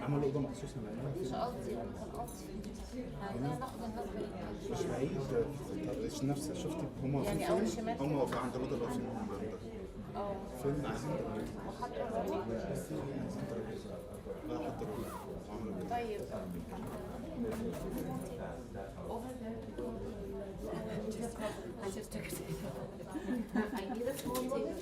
عملوا اوضه مخصوص نعملها مش قصدي كان قصدي عايزين ناخد الناس بعيد. مش بعيد. مش نفس شفتي هم واقفين يعني أول فين؟ شمال هم كده؟ واقفين عند الأوضة اللي واقفين عندها. اه فين عايزين وحطوا الرابع. لا حط الرابع وعملوا كده. طيب I just took it. I need a small table.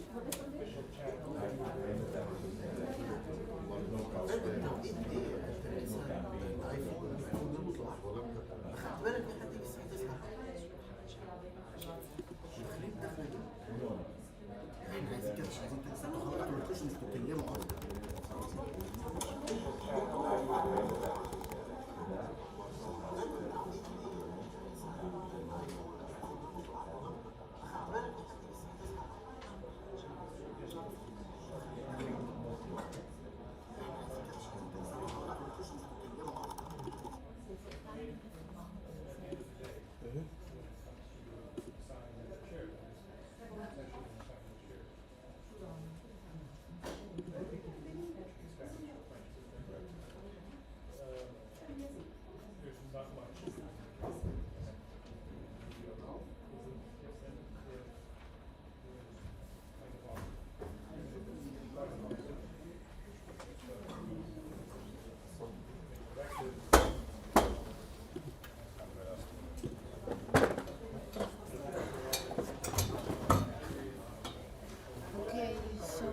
Okay, so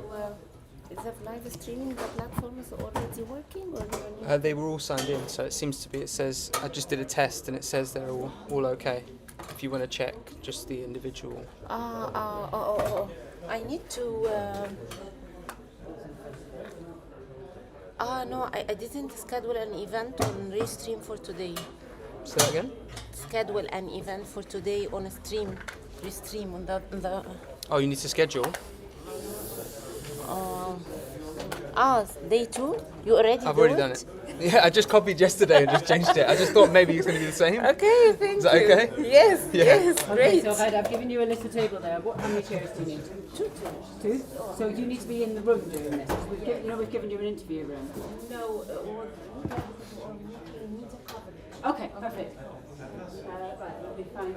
is the live streaming the platform is already working or do you need They were all signed in, so it seems to be. It says I just did a test, and it says they're all okay. If you want to check just the individual. I need to. No, I didn't schedule an event on Restream for today. Say that again. Schedule an event for today on a stream, Restream on the. Oh, you need to schedule. Day 2. You already. I've already done it. Yeah, I just copied yesterday and just changed it. I just thought maybe it's going to be the same. Okay, thank you. Is that okay? Yes, Yeah. yes, Okay, great. so Red, I've given you a little table there. How many chairs do you need? Two. So you need to be in the room doing this. We've given you an interview room. No, Okay, perfect. Right, that'll be fine.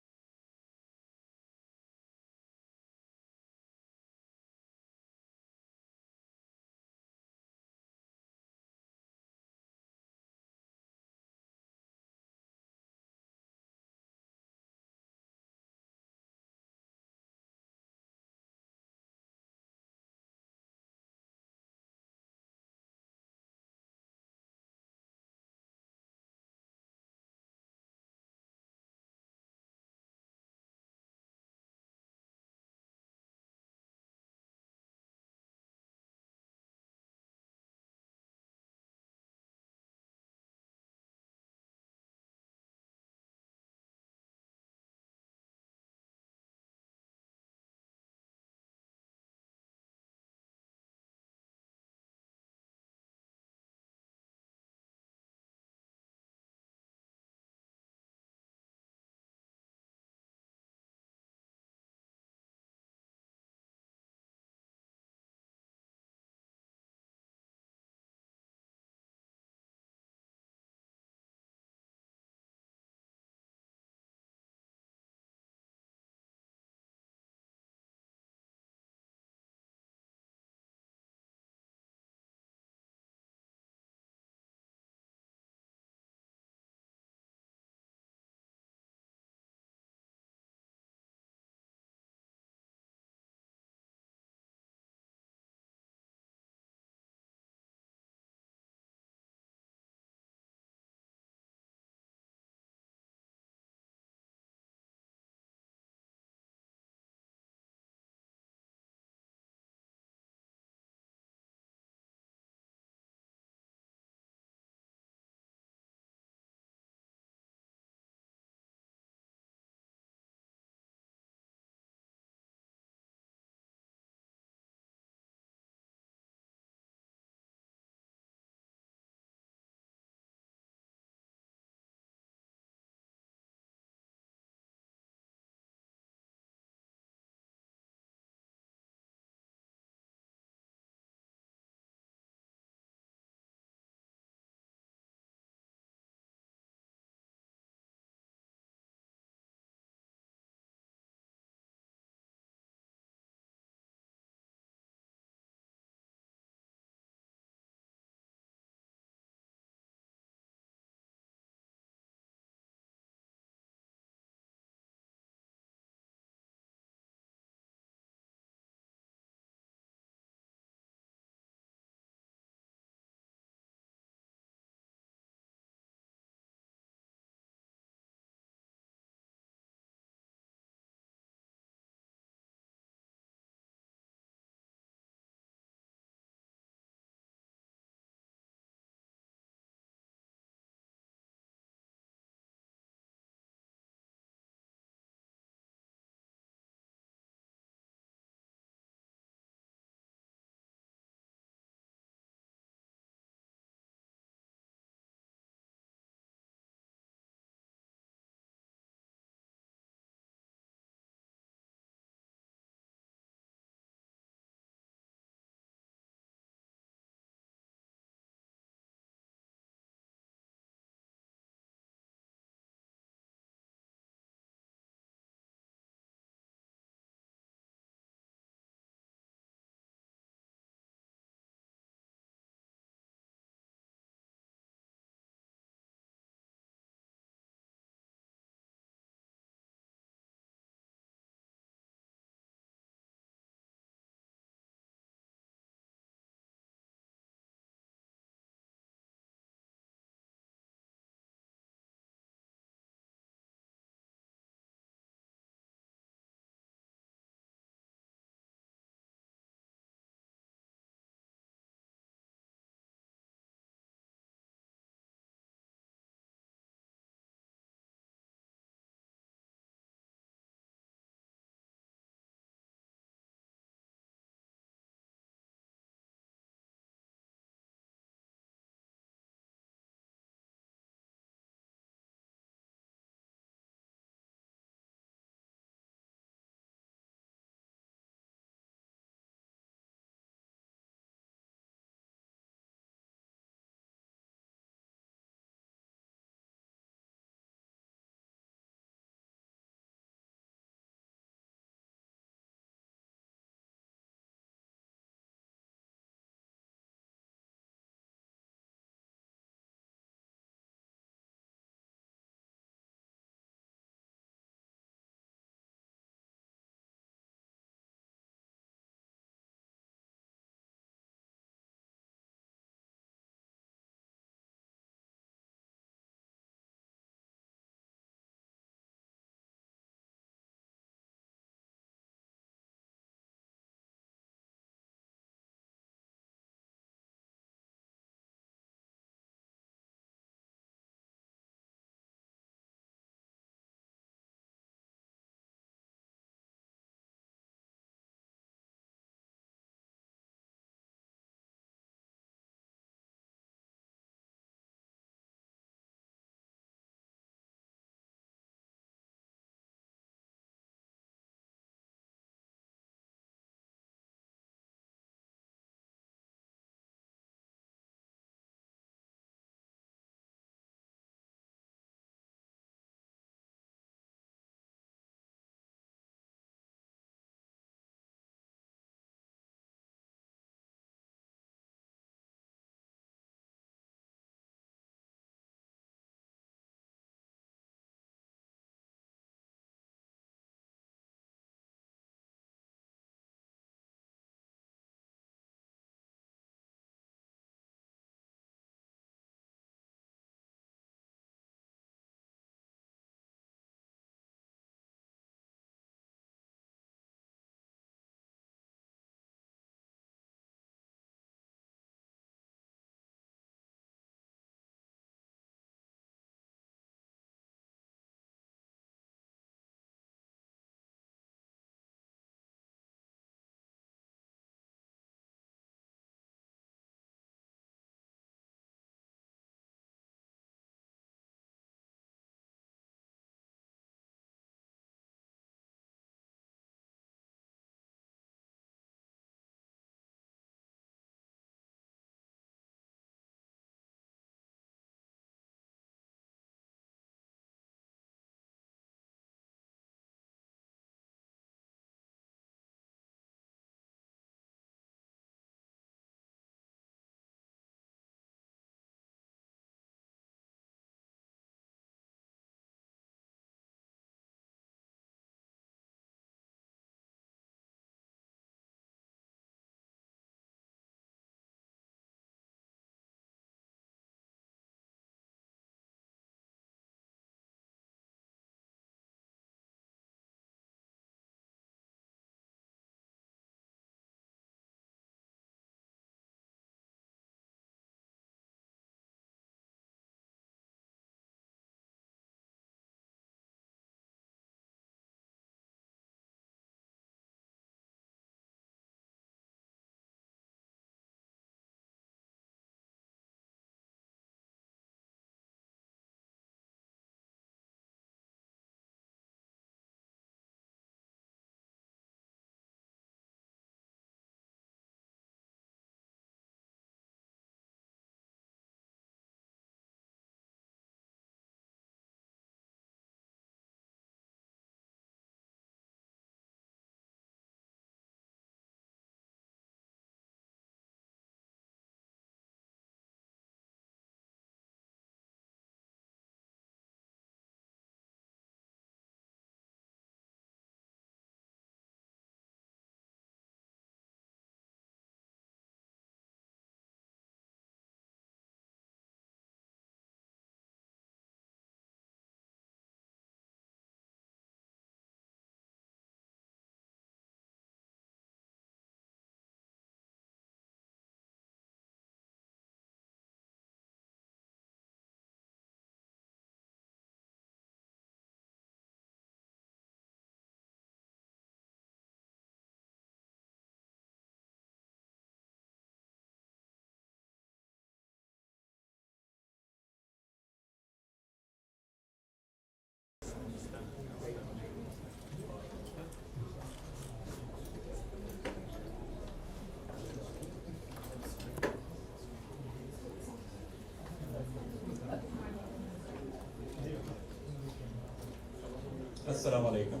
Assalamu alaikum.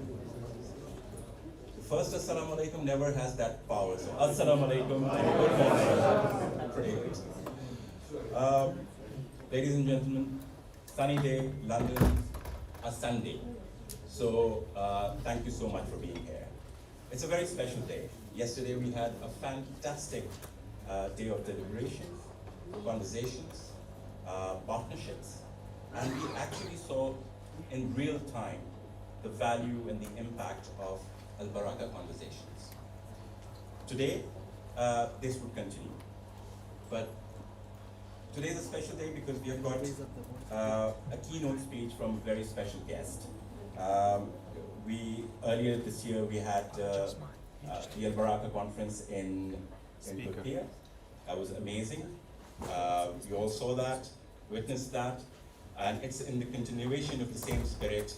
The first Assalamu alaikum never has that power. So Assalamu alaikum and good morning. Pretty good. Ladies and gentlemen, sunny day, London, a Sunday. So thank you so much for being here. It's a very special day. Yesterday we had a fantastic day of deliberations, conversations, partnerships, and we actually saw in real time the value and the impact of AlBaraka conversations. Today, this would continue, but today is a special day because we have got a keynote speech from a very special guest. Earlier this year we had the AlBaraka conference in Turkey. That was amazing. You all saw that, witnessed that, and it's in the continuation of the same spirit,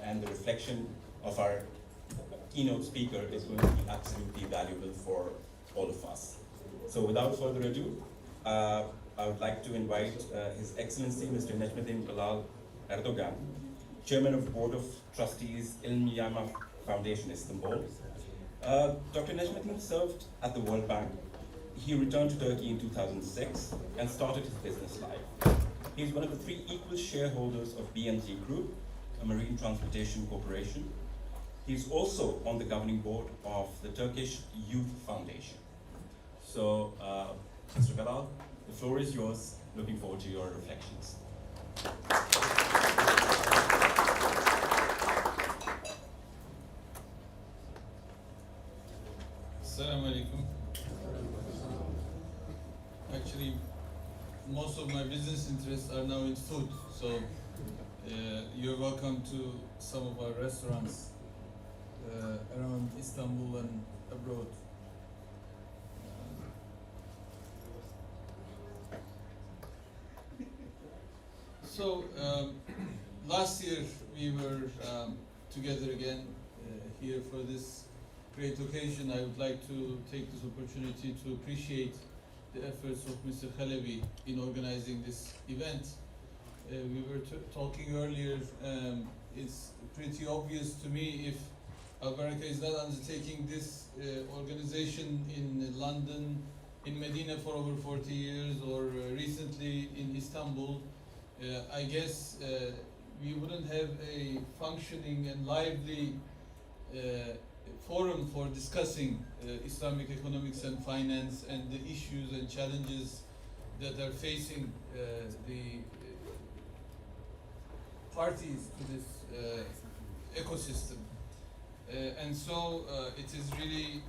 and the reflection of our keynote speaker is going to be absolutely valuable for all of us. So without further ado, I would like to invite His Excellency Mr. Necmettin Bilal Erdogan, Chairman of the Board of Trustees, Ilmi Foundation, Istanbul. Dr. Necmettin served at the World Bank. He returned to Turkey in 2006 and started his business life. He's one of the 3 equal shareholders of BMG Group, a marine transportation corporation. He's also on the governing board of the Turkish Youth Foundation. So, Mr. Bilal, the floor is yours. Looking forward to your reflections. Assalamu alaikum. Actually, most of my business interests are now in food, so you're welcome to some of our restaurants around Istanbul and abroad. So last year we were together again here for this great occasion. I would like to take this opportunity to appreciate the efforts of Mr. Chalebi in organizing this event. We were talking earlier, it's pretty obvious to me if AlBaraka is not undertaking this organization in London, in Medina for over 40 years, or recently in Istanbul, I guess we wouldn't have a functioning and lively forum for discussing Islamic economics and finance and the issues and challenges that are facing the parties to this ecosystem. And so it is really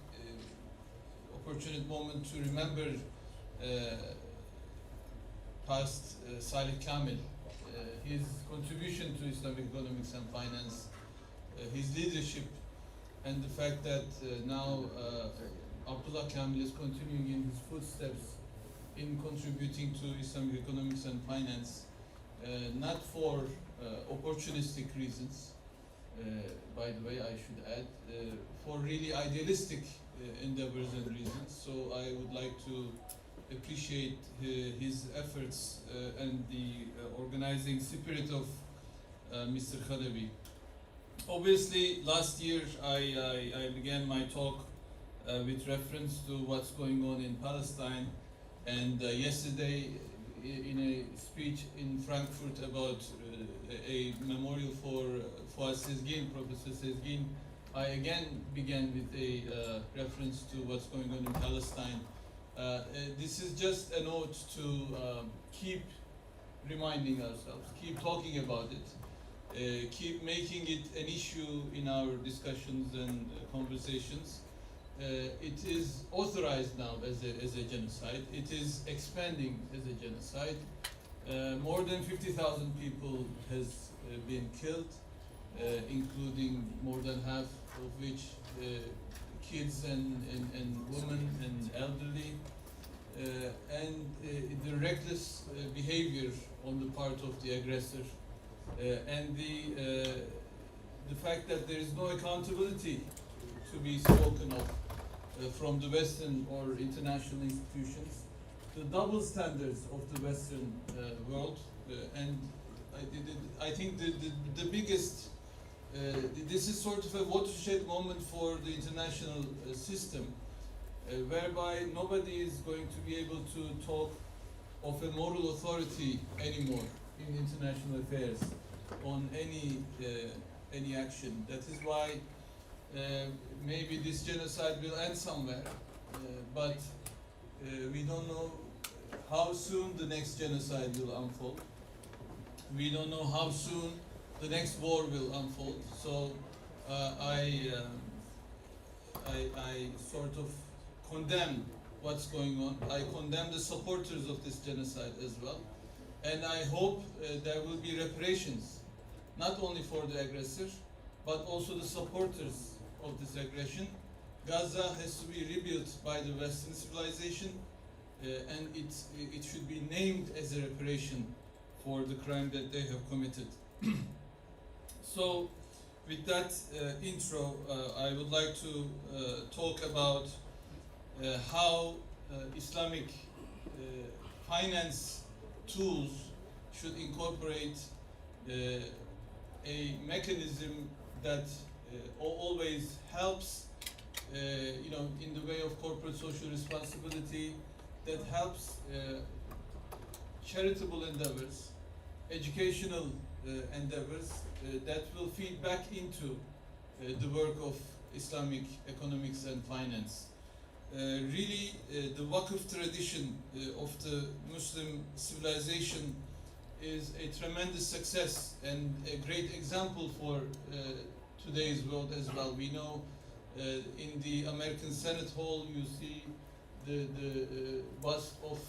opportune moment to remember past Salih Kamil, his contribution to Islamic economics and finance, his leadership, and the fact that now Abdullah Kamil is continuing in his footsteps in contributing to Islamic economics and finance, not for opportunistic reasons, by the way, I should add, for really idealistic endeavors and reasons. So I would like to appreciate his efforts and the organizing spirit of Mr. Chalebi. Obviously, last year I began my talk with reference to what's going on in Palestine, and yesterday in a speech in Frankfurt about a memorial for Fuad Sezgin, Professor Sezgin, I again began with a reference to what's going on in Palestine. This is just a note to keep reminding ourselves, keep talking about it, keep making it an issue in our discussions and conversations. It is authorized now as a genocide. It is expanding as a genocide. More than 50,000 people has been killed, including more than half of which kids and women and elderly, and the reckless behavior on the part of the aggressor, and the fact that there is no accountability to be spoken of from the Western or international institutions, the double standards of the Western world, and I think the biggest this is sort of a watershed moment for the international system, whereby nobody is going to be able to talk of a moral authority anymore in international affairs on any action. That is why maybe this genocide will end somewhere, but we don't know how soon the next genocide will unfold. We don't know how soon the next war will unfold. So I sort of condemn what's going on. I condemn the supporters of this genocide as well. And I hope there will be reparations, not only for the aggressor, but also the supporters of this aggression. Gaza has to be rebuilt by the Western civilization, and it should be named as a reparation for the crime that they have committed. So, with that intro, I would like to talk about how Islamic finance tools should incorporate a mechanism that always helps, in the way of corporate social responsibility, that helps charitable endeavors, educational endeavors that will feed back into the work of Islamic economics and finance. Really, the Waqf tradition of the Muslim civilization is a tremendous success and a great example for today's world as well. We know in the American Senate Hall you see the bust of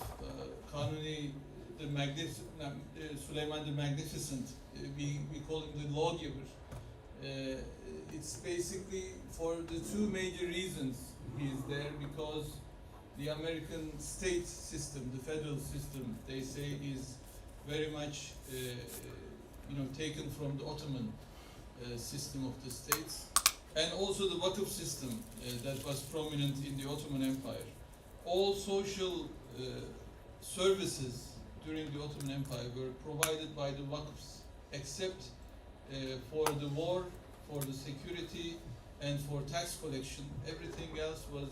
Kanuni, the Suleiman the Magnificent. We call him the lawgiver. It's basically for the two major reasons he is there, because the American state system, the federal system, they say is very much taken from the Ottoman system of the states, and also the Waqf system that was prominent in the Ottoman Empire. All social services during the Ottoman Empire were provided by the Waqfs, except for the war, for the security, and for tax collection. Everything else was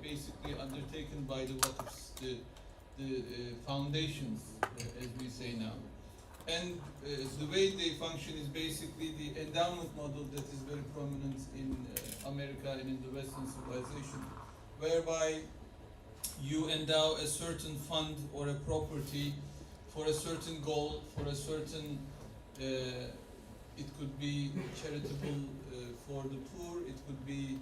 basically undertaken by the Waqfs, the foundations, as we say now. And the way they function is basically the endowment model that is very prominent in America and in the Western civilization, whereby you endow a certain fund or a property for a certain goal, for a certain, it could be charitable for the poor, it could be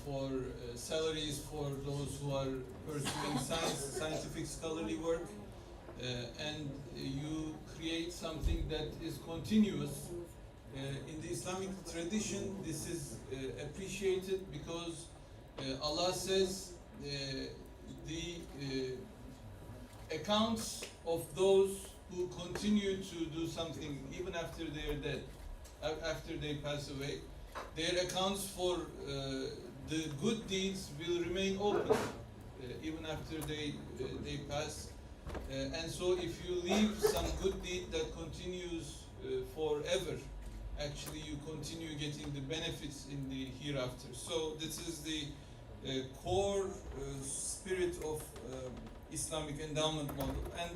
for salaries for those who are pursuing scientific scholarly work, and you create something that is continuous. In the Islamic tradition, this is appreciated because Allah says the accounts of those who continue to do something even after they are dead, after they pass away, their accounts for the good deeds will remain open even after they pass. And so if you leave some good deed that continues forever, actually you continue getting the benefits in the hereafter. So this is the core spirit of Islamic endowment model. And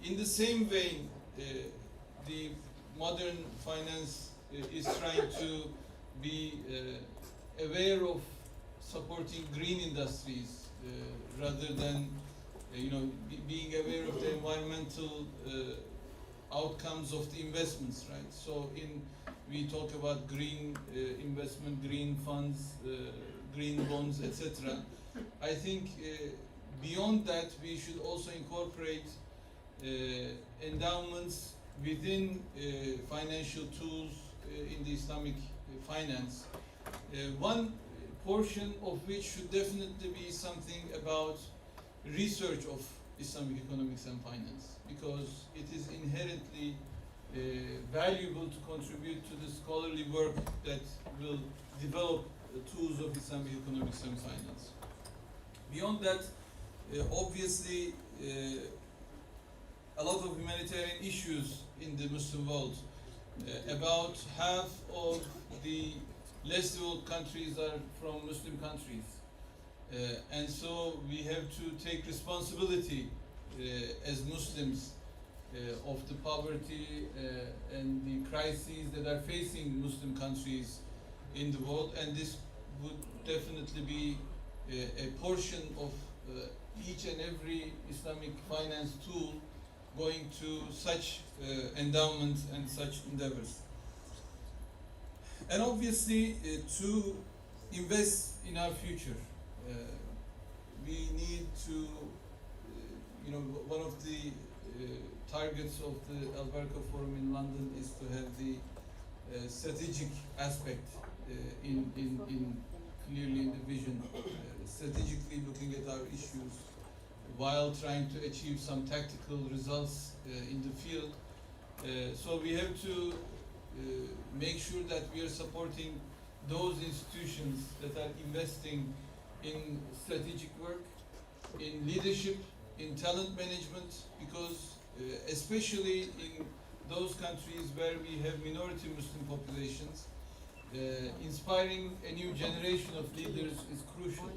in the same vein, the modern finance is trying to be aware of supporting green industries rather than being aware of the environmental outcomes of the investments, right? So we talk about green investment, green funds, green bonds, etc. I think beyond that, we should also incorporate endowments within financial tools in the Islamic finance. One portion of which should definitely be something about research of Islamic economics and finance, because it is inherently valuable to contribute to the scholarly work that will develop the tools of Islamic economics and finance. Beyond that, obviously, a lot of humanitarian issues in the Muslim world About half of the less developed countries are from Muslim countries. And so we have to take responsibility as Muslims of the poverty and the crises that are facing Muslim countries in the world, and this would definitely be a portion of each and every Islamic finance tool going to such endowments and such endeavors. And obviously, to invest in our future, we need to, one of the targets of the AlBaraka Forum in London is to have the strategic aspect clearly in the vision, strategically looking at our issues while trying to achieve some tactical results in the field. So we have to make sure that we are supporting those institutions that are investing in strategic work, in leadership, in talent management, because especially in those countries where we have minority Muslim populations, inspiring a new generation of leaders is crucial.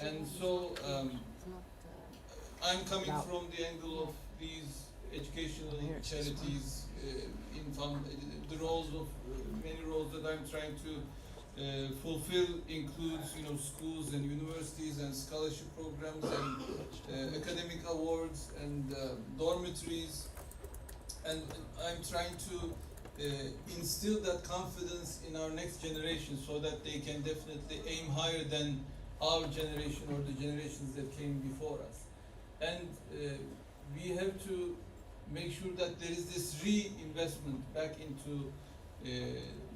And so I'm coming from the angle of these educational charities, the roles of many roles that I'm trying to fulfill includes, schools and universities and scholarship programs and academic awards and dormitories, and I'm trying to instill that confidence in our next generation so that they can definitely aim higher than our generation or the generations that came before us. And we have to make sure that there is this reinvestment back into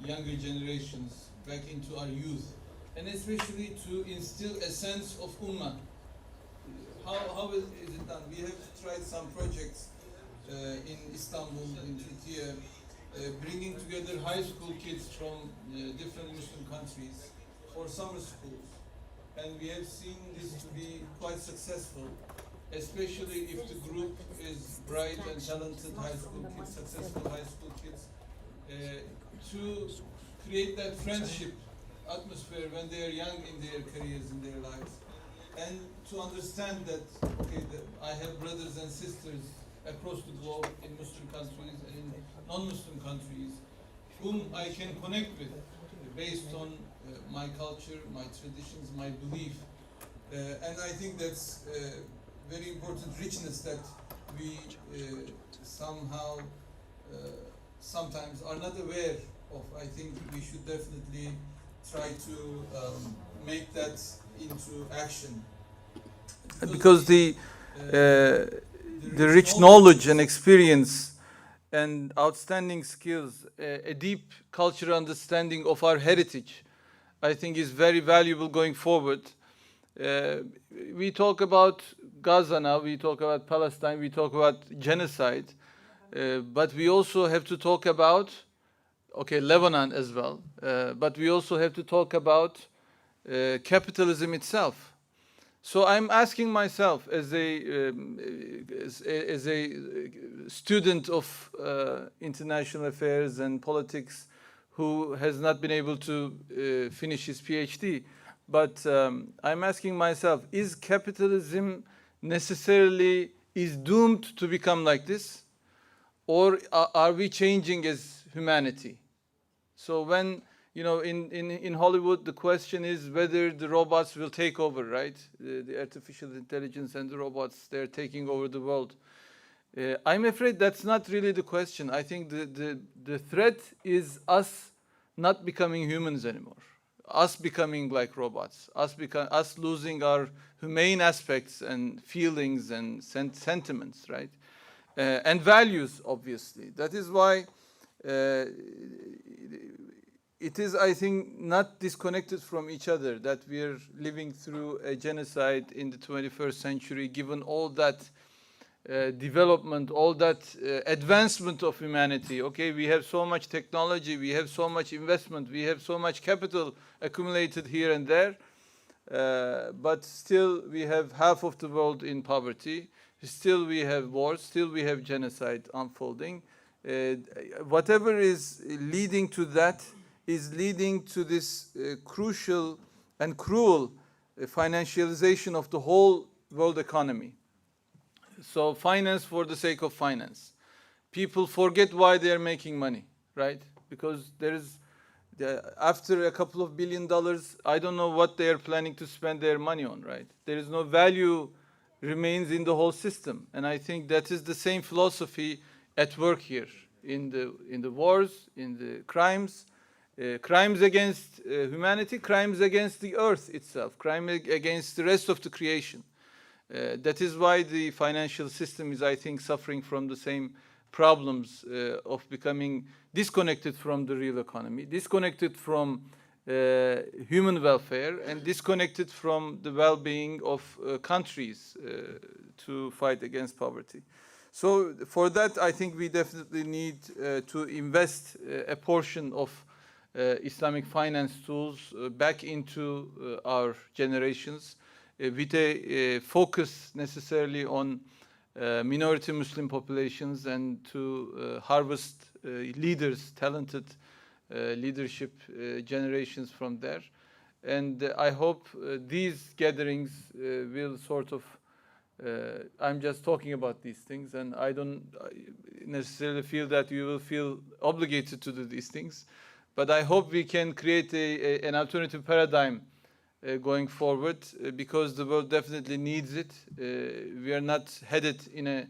younger generations, back into our youth, and especially to instill a sense of ummah. How is it done? We have tried some projects in Istanbul, in Turkey, bringing together high school kids from different Muslim countries for summer schools. And we have seen this to be quite successful, especially if the group is bright and talented high school kids, successful high school kids, to create that friendship atmosphere when they are young in their careers, in their lives, and to understand that, okay, I have brothers and sisters across the globe in Muslim countries and in non-Muslim countries whom I can connect with based on my culture, my traditions, my belief. And I think that's very important richness that we somehow sometimes are not aware of. I think we should definitely try to make that into action. Because the rich knowledge and experience and outstanding skills, a deep cultural understanding of our heritage, I think is very valuable going forward. We talk about Gaza now, we talk about Palestine, we talk about genocide, but we also have to talk about, Lebanon as well, but we also have to talk about capitalism itself. So I'm asking myself, as a student of international affairs and politics, who has not been able to finish his PhD, but I'm asking myself: is capitalism necessarily doomed to become like this, or are we changing as humanity? So when in Hollywood, the question is whether the robots will take over, right? The artificial intelligence and the robots, they're taking over the world. I'm afraid that's not really the question. I think the threat is us not becoming humans anymore, us becoming like robots, us losing our humane aspects and feelings and sentiments, right? And values, obviously. That is why it is, I think, not disconnected from each other that we are living through a genocide in the 21st century, given all that development, all that advancement of humanity. Okay, we have so much technology, we have so much investment, we have so much capital accumulated here and there, but still we have half of the world in poverty, still we have wars, still we have genocide unfolding. whatever is leading to that is leading to this crucial and cruel financialization of the whole world economy. So finance for the sake of finance. People forget why they are making money, right? Because there is, after a couple of $1 billion, I don't know what they are planning to spend their money on, right? There is no value remains in the whole system. And I think that is the same philosophy at work here in the wars, in the crimes, crimes against humanity, crimes against the earth itself, crime against the rest of the creation. That is why the financial system is, I think, suffering from the same problems of becoming disconnected from the real economy, disconnected from human welfare, and disconnected from the well-being of countries to fight against poverty. So for that, I think we definitely need to invest a portion of Islamic finance tools back into our generations with a focus necessarily on minority Muslim populations and to harvest leaders, talented leadership generations from there. And I hope these gatherings will sort of, I'm just talking about these things, and I don't necessarily feel that you will feel obligated to do these things, but I hope we can create an alternative paradigm going forward, because the world definitely needs it. We are not headed in a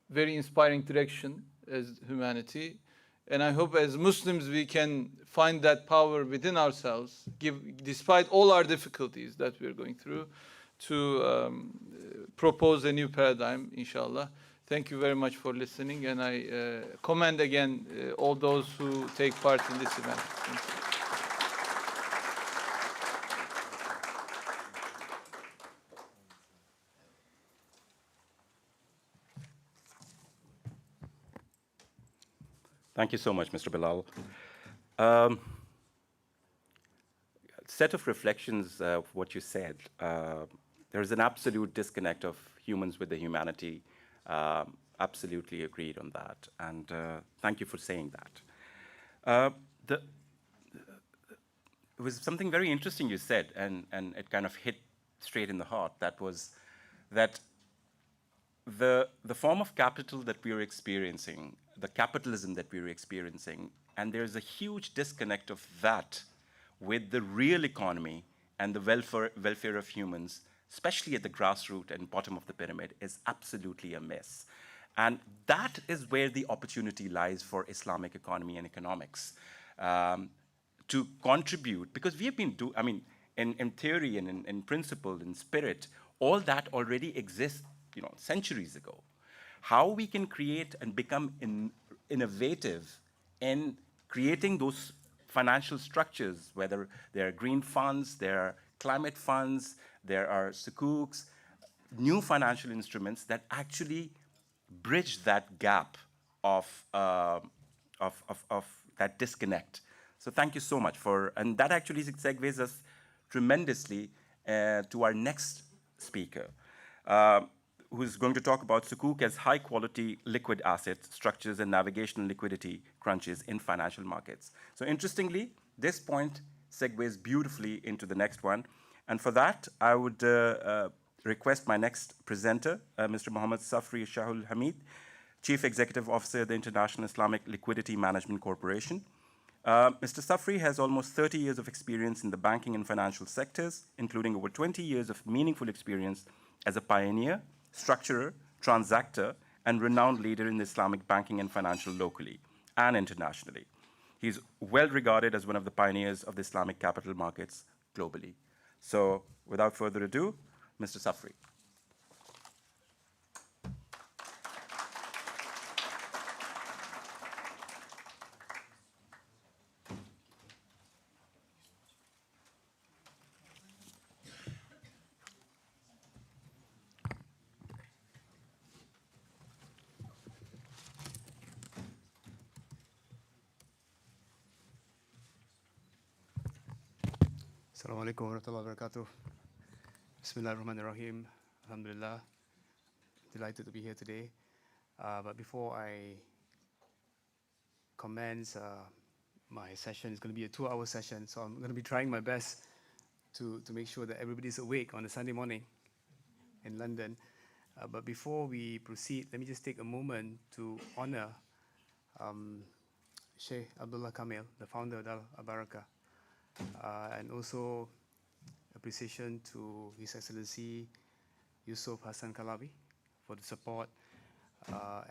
very inspiring direction as humanity. And I hope as Muslims we can find that power within ourselves, despite all our difficulties that we are going through, to propose a new paradigm, inshallah. Thank you very much for listening, and I commend again all those who take part in this event. Thank you. Thank you so much, Mr. Bilal. Set of reflections of what you said. There is an absolute disconnect of humans with the humanity. Absolutely agreed on that, and thank you for saying that. There was something very interesting you said, and it kind of hit straight in the heart. That was that the form of capital that we are experiencing, the capitalism that we're experiencing, and there's a huge disconnect of that with the real economy and the welfare of humans, especially at the grassroots and bottom of the pyramid, is absolutely a mess. And that is where the opportunity lies for Islamic economy and economics to contribute, because we have been in theory and in principle, in spirit, all that already exists, centuries ago. How we can create and become innovative in creating those financial structures, whether there are green funds, there are climate funds, there are sukuks, new financial instruments that actually bridge that gap of that disconnect. So thank you so much and that actually segues us tremendously to our next speaker, who's going to talk about sukuk as high-quality liquid assets, structures, and navigational liquidity crunches in financial markets. So interestingly, this point segues beautifully into the next one. And for that, I would request my next presenter, Mr. Mohammed Safri Shahul Hamid, Chief Executive Officer of the International Islamic Liquidity Management Corporation. Mr. Safri has almost 30 years of experience in the banking and financial sectors, including over 20 years of meaningful experience as a pioneer, structurer, transactor, and renowned leader in the Islamic banking and financial locally and internationally. He's well regarded as one of the pioneers of the Islamic capital markets globally. So without further ado, Mr. Safri. Assalamu alaikum wa rahmatullahi wa barakatuh. Bismillah ar-Rahman ar-Rahim. Alhamdulillah. Delighted to be here today. But before I commence my session, it's going to be a 2-hour session, so I'm going to be trying my best to make sure that everybody's awake on a Sunday morning in London. But before we proceed, let me just take a moment to honor Sheikh Abdullah Kamil, the founder of AlBaraka, and also appreciation to His Excellency Yusuf Hassan Kalabi for the support,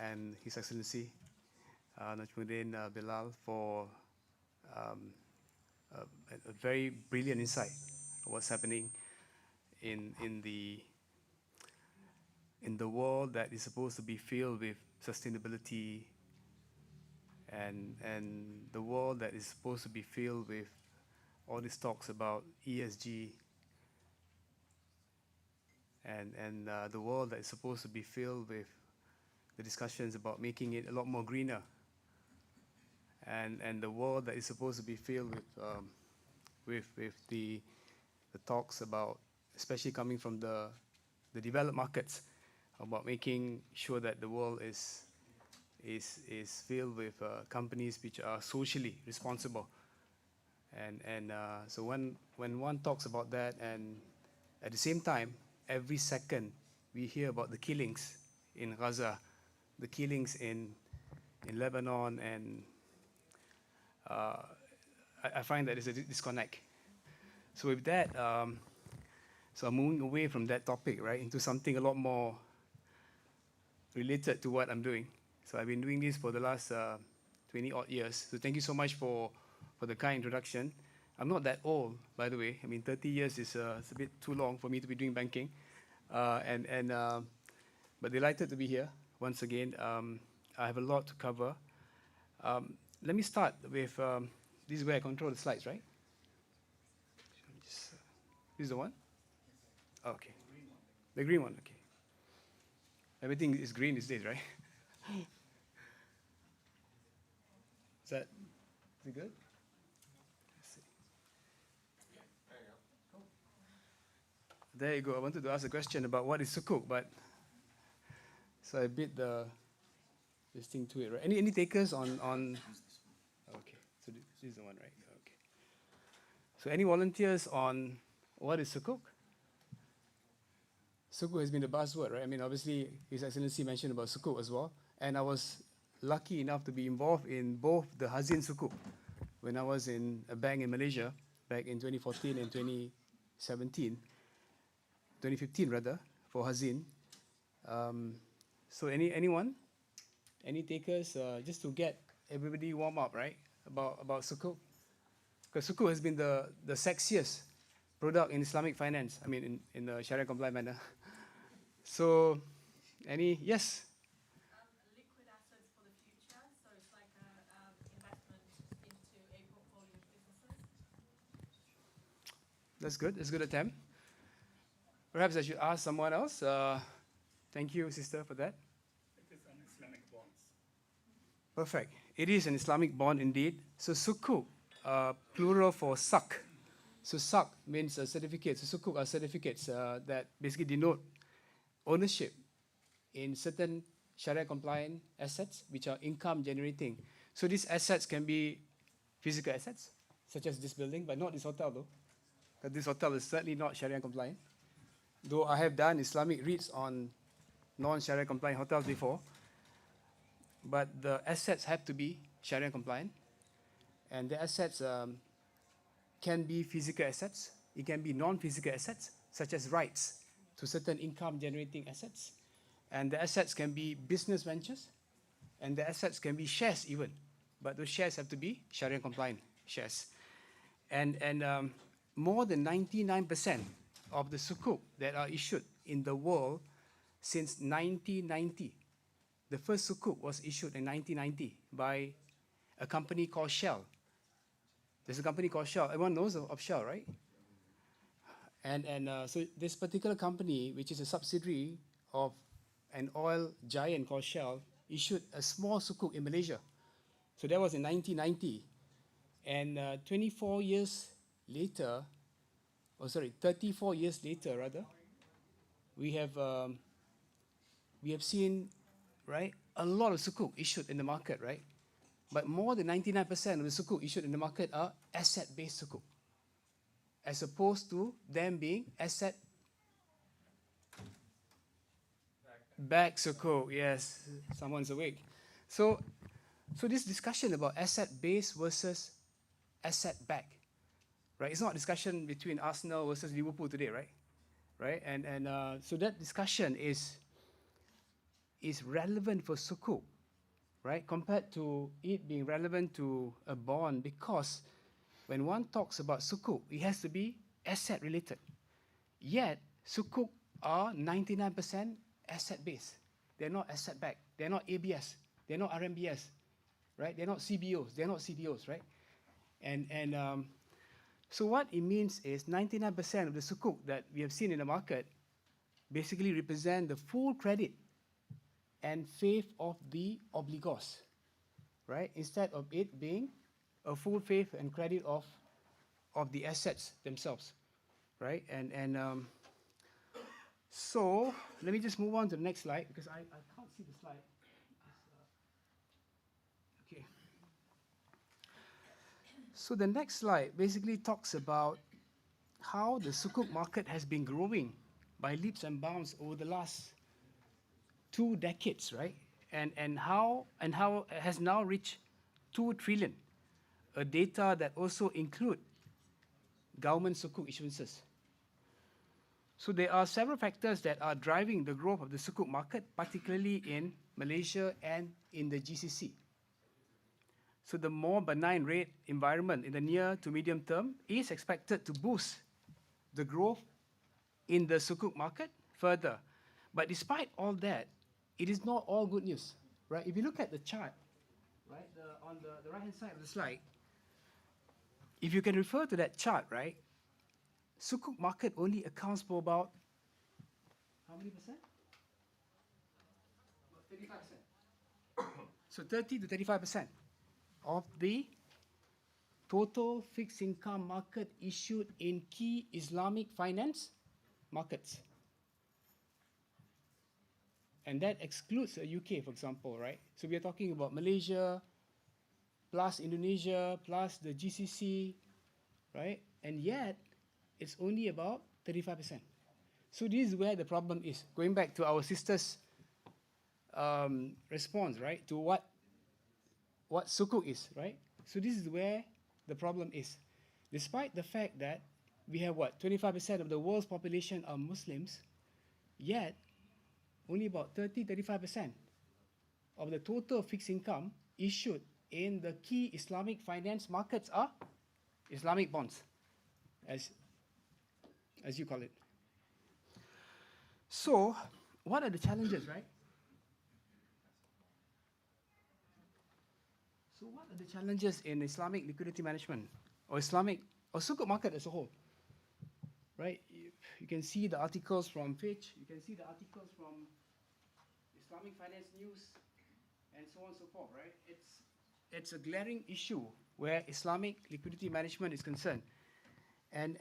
and His Excellency Najmuddin Bilal for a very brilliant insight of what's happening in the world that is supposed to be filled with sustainability, and the world that is supposed to be filled with all these talks about ESG, and the world that is supposed to be filled with the discussions about making it a lot more greener, and the world that is supposed to be filled with the talks about, especially coming from the developed markets, about making sure that the world is filled with companies which are socially responsible. And so when one talks about that, and at the same time, every second we hear about the killings in Gaza, the killings in Lebanon, and I find that there's a disconnect. So with that, so I'm moving away from that topic, right, into something a lot more related to what I'm doing. So I've been doing this for the last 20-odd years. So thank you so much for the kind introduction. I'm not that old, by the way. I mean, 30 years is it's a bit too long for me to be doing banking. But delighted to be here once again. I have a lot to cover. Let me start with, this is where I control the slides, right? This is the one? Okay. The green one, okay. Everything is green these days, right? Is it good? Let's see. There you go. I wanted to ask a question about what is sukuk, but so I bit this thing to it, right? Any takers on okay, so this is the one, right? Okay. So any volunteers on what is sukuk? Sukuk has been the buzzword, right? I mean, obviously, His Excellency mentioned about sukuk as well, and I was lucky enough to be involved in both the Hazin sukuk when I was in a bank in Malaysia back in 2014 and 2015 rather, for Hazin. So anyone? Any takers? Just to get everybody warm up, right? About sukuk, because sukuk has been the sexiest product in Islamic finance. I mean, in the Sharia compliant manner. So, yes? Liquid assets for the future, so it's like an investment into a portfolio of businesses. That's good. That's a good attempt. Perhaps I should ask someone else. Thank you, sister, for that. It is an Islamic bond. Perfect. It is an Islamic bond indeed. So sukuk, plural for sak. So sak means certificates. So sukuk are certificates that basically denote ownership in certain Sharia compliant assets which are income generating. So these assets can be physical assets, such as this building, but not this hotel though, because this hotel is certainly not Sharia compliant. Though I have done Islamic REITs on non-Sharia compliant hotels before, but the assets have to be Sharia compliant, and the assets can be physical assets, it can be non-physical assets, such as rights to certain income-generating assets, and the assets can be business ventures, and the assets can be shares even, but those shares have to be Sharia-compliant shares. And more than 99% of the sukuk that are issued in the world since 1990, the first sukuk was issued in 1990 by a company called Shell. There's a company called Shell. Everyone knows of Shell, right? And so this particular company, which is a subsidiary of an oil giant called Shell, issued a small sukuk in Malaysia. So that was in 1990. And 34 years later, 34 years later rather, we have seen, right, a lot of sukuk issued in the market, right? But more than 99% of the sukuk issued in the market are asset-based sukuk, as opposed to them being asset-backed sukuk. Yes, someone's awake. So this discussion about asset-based versus asset-backed, right? It's not a discussion between Arsenal versus Liverpool today, right? Right, and so that discussion is relevant for sukuk, right, compared to it being relevant to a bond, because when one talks about sukuk, it has to be asset related. Yet sukuk are 99% asset based. They're not asset backed. They're not ABS. They're not RMBS, right? They're not CBOs. They're not CDOs, right? And so what it means is 99% of the sukuk that we have seen in the market basically represent the full credit and faith of the obligors, right? Instead of it being a full faith and credit of the assets themselves, right? And so let me just move on to the next slide, because I can't see the slide. Okay. So the next slide basically talks about how the sukuk market has been growing by leaps and bounds over the last 2 decades, right? And how it has now reached 2 trillion, a data that also include government sukuk issuances. So there are several factors that are driving the growth of the sukuk market, particularly in Malaysia and in the GCC. So the more benign rate environment in the near to medium term is expected to boost the growth in the sukuk market further. But despite all that, it is not all good news, right? If you look at the chart, right, on the right-hand side of the slide, if you can refer to that chart, right, sukuk market only accounts for about, how many percent? About 35%. So 30 to 35% of the total fixed income market issued in key Islamic finance markets. And that excludes the UK, for example, right? So we are talking about Malaysia, plus Indonesia, plus the GCC, right? And yet, it's only about 35%. So this is where the problem is. Going back to our sister's response, right, to what sukuk is, right? So this is where the problem is. Despite the fact that we have 25% of the world's population are Muslims, yet only about 30-35% of the total fixed income issued in the key Islamic finance markets are Islamic bonds, as you call it. So, what are the challenges, right? So what are the challenges in Islamic liquidity management, or sukuk market as a whole? Right? You can see the articles from Fitch, you can see the articles from Islamic Finance News, and so on and so forth, right? It's a glaring issue where Islamic liquidity management is concerned. And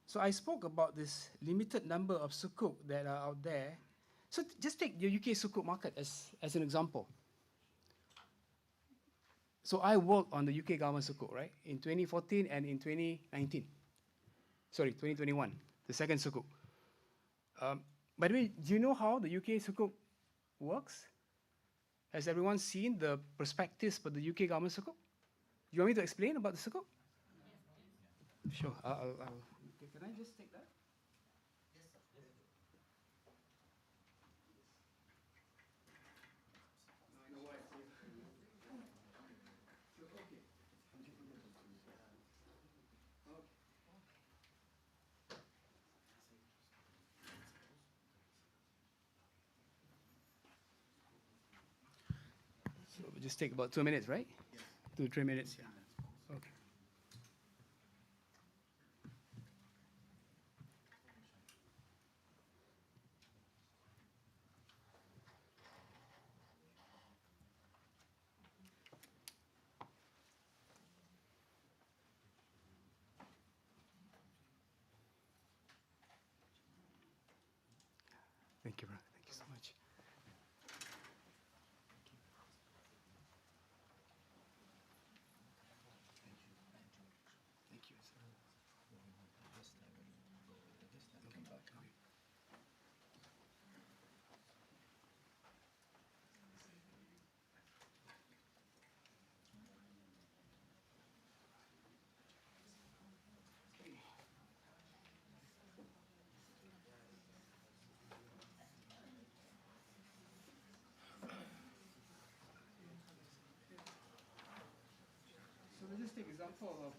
so I spoke about this limited number of sukuk that are out there. So just take the UK sukuk market as an example. So I worked on the UK government sukuk, right, in 2014 and in 2019. Sorry, 2021, the second sukuk. By the way, do you know how the UK sukuk works? Has everyone seen the prospectus for the UK government sukuk? You want me to explain about the sukuk? Sure. Can I just take that? So we'll just take about 2 minutes, right? Yeah. 2-3 minutes, yeah. Okay. Thank you, bro. Thank you so much. classic example of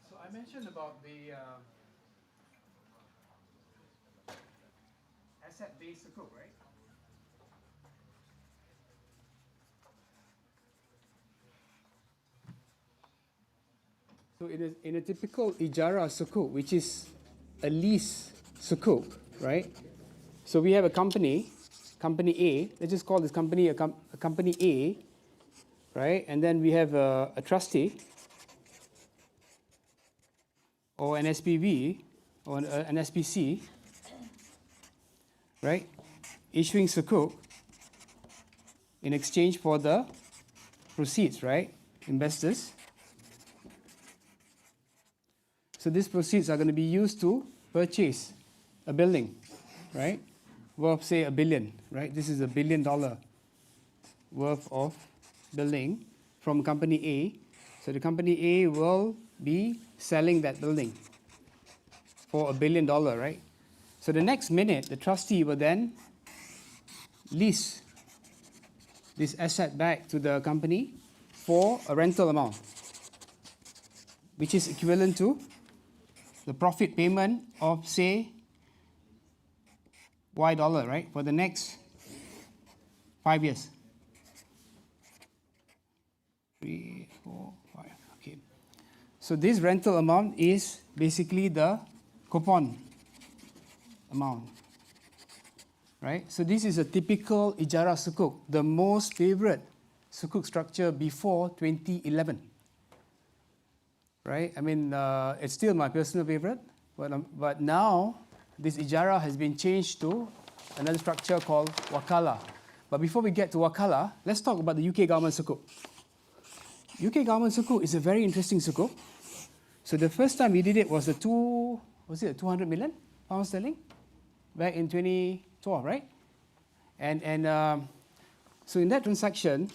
so I mentioned about the asset-based sukuk, right? So in a typical ijara sukuk, which is a lease sukuk, right? So we have a company A. Let's just call this company a company A, right? And then we have a trustee or an SPV or an SPC, right? Issuing sukuk in exchange for the proceeds, right? Investors. So these proceeds are going to be used to purchase a building, right? Worth, say, $1 billion, right? This is $1 billion worth of building from company A. So the company A will be selling that building for $1 billion, right? So the next minute, the trustee will then lease this asset back to the company for a rental amount, which is equivalent to the profit payment of, say, $Y, right, for the next 5 years. 3, 4, 5. Okay. So this rental amount is basically the coupon amount, right? So this is a typical ijara sukuk, the most favorite sukuk structure before 2011. Right? I mean, it's still my personal favorite, but now this ijara has been changed to another structure called wakala. But before we get to wakala, let's talk about the UK government sukuk. UK government sukuk is a very interesting sukuk. So the first time we did it was 200 million pounds sterling back in 2012, right? And so in that transaction,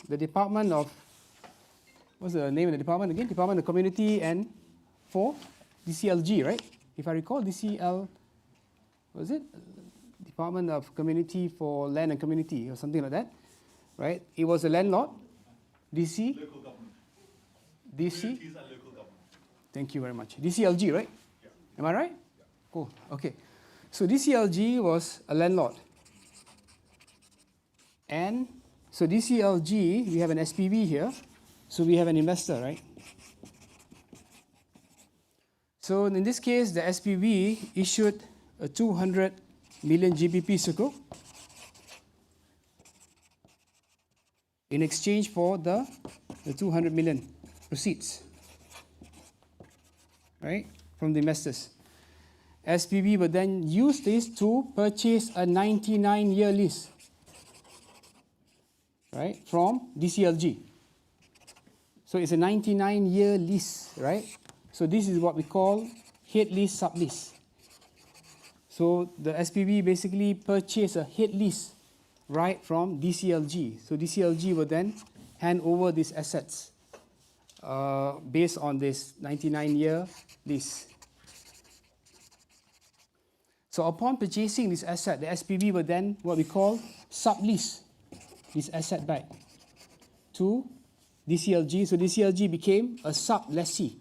the Department of what's the name of the department again? Department of Community and for DCLG, right? If I recall, DCL, was it? Department of Community for Land and Community or something like that, right? It was a landlord, DC. Local government. DC. Communities and local government. Thank you very much. DCLG, right? Yeah. Am I right? Yeah. Cool. Okay. So DCLG was a landlord. And so DCLG, we have an SPV here. So we have an investor, right? So in this case, the SPV issued a 200 million GBP sukuk in exchange for the 200 million proceeds, right, from the investors. SPV will then use this to purchase a 99-year lease, right, from DCLG. So it's a 99-year lease, right? So this is what we call head lease, sublease. So the SPV basically purchased a head lease right from DCLG. So DCLG will then hand over these assets based on this 99-year lease. So upon purchasing this asset, the SPV will then what we call sublease this asset back to DCLG. So DCLG became a sub-lessee.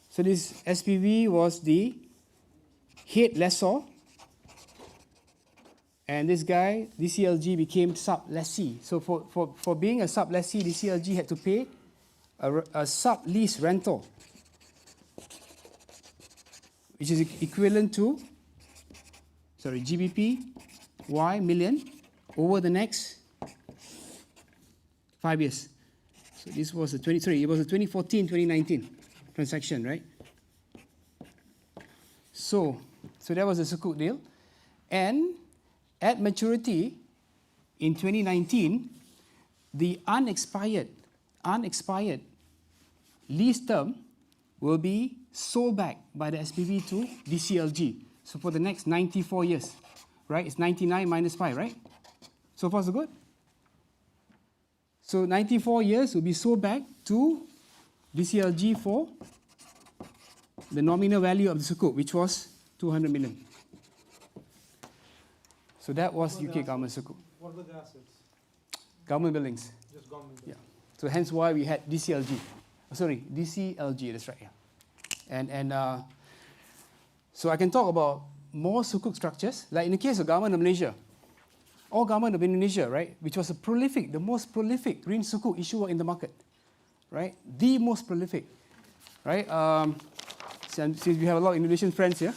So this SPV was the head lessor, and this guy, DCLG, became sub-lessee. So for being a sub-lessee, DCLG had to pay a sub-lease rental, which is equivalent to, GBP Y million over the next 5 years. So this was a 2014-2019 transaction, right? So that was a sukuk deal. And at maturity in 2019, the unexpired lease term will be sold back by the SPV to DCLG. So for the next 94 years, right? It's 99 minus 5, right? So far so good? So 94 years will be sold back to DCLG for the nominal value of the sukuk, which was 200 million. So that was UK government sukuk. What were the assets? Government buildings. Just government. Yeah. So hence why we had DCLG. Sorry, DCLG, that's right, yeah. So I can talk about more sukuk structures, like in the case of government of Malaysia, or government of Indonesia, right, which was the most prolific green sukuk issuer in the market, right, the most prolific, right. Since we have a lot of Indonesian friends here,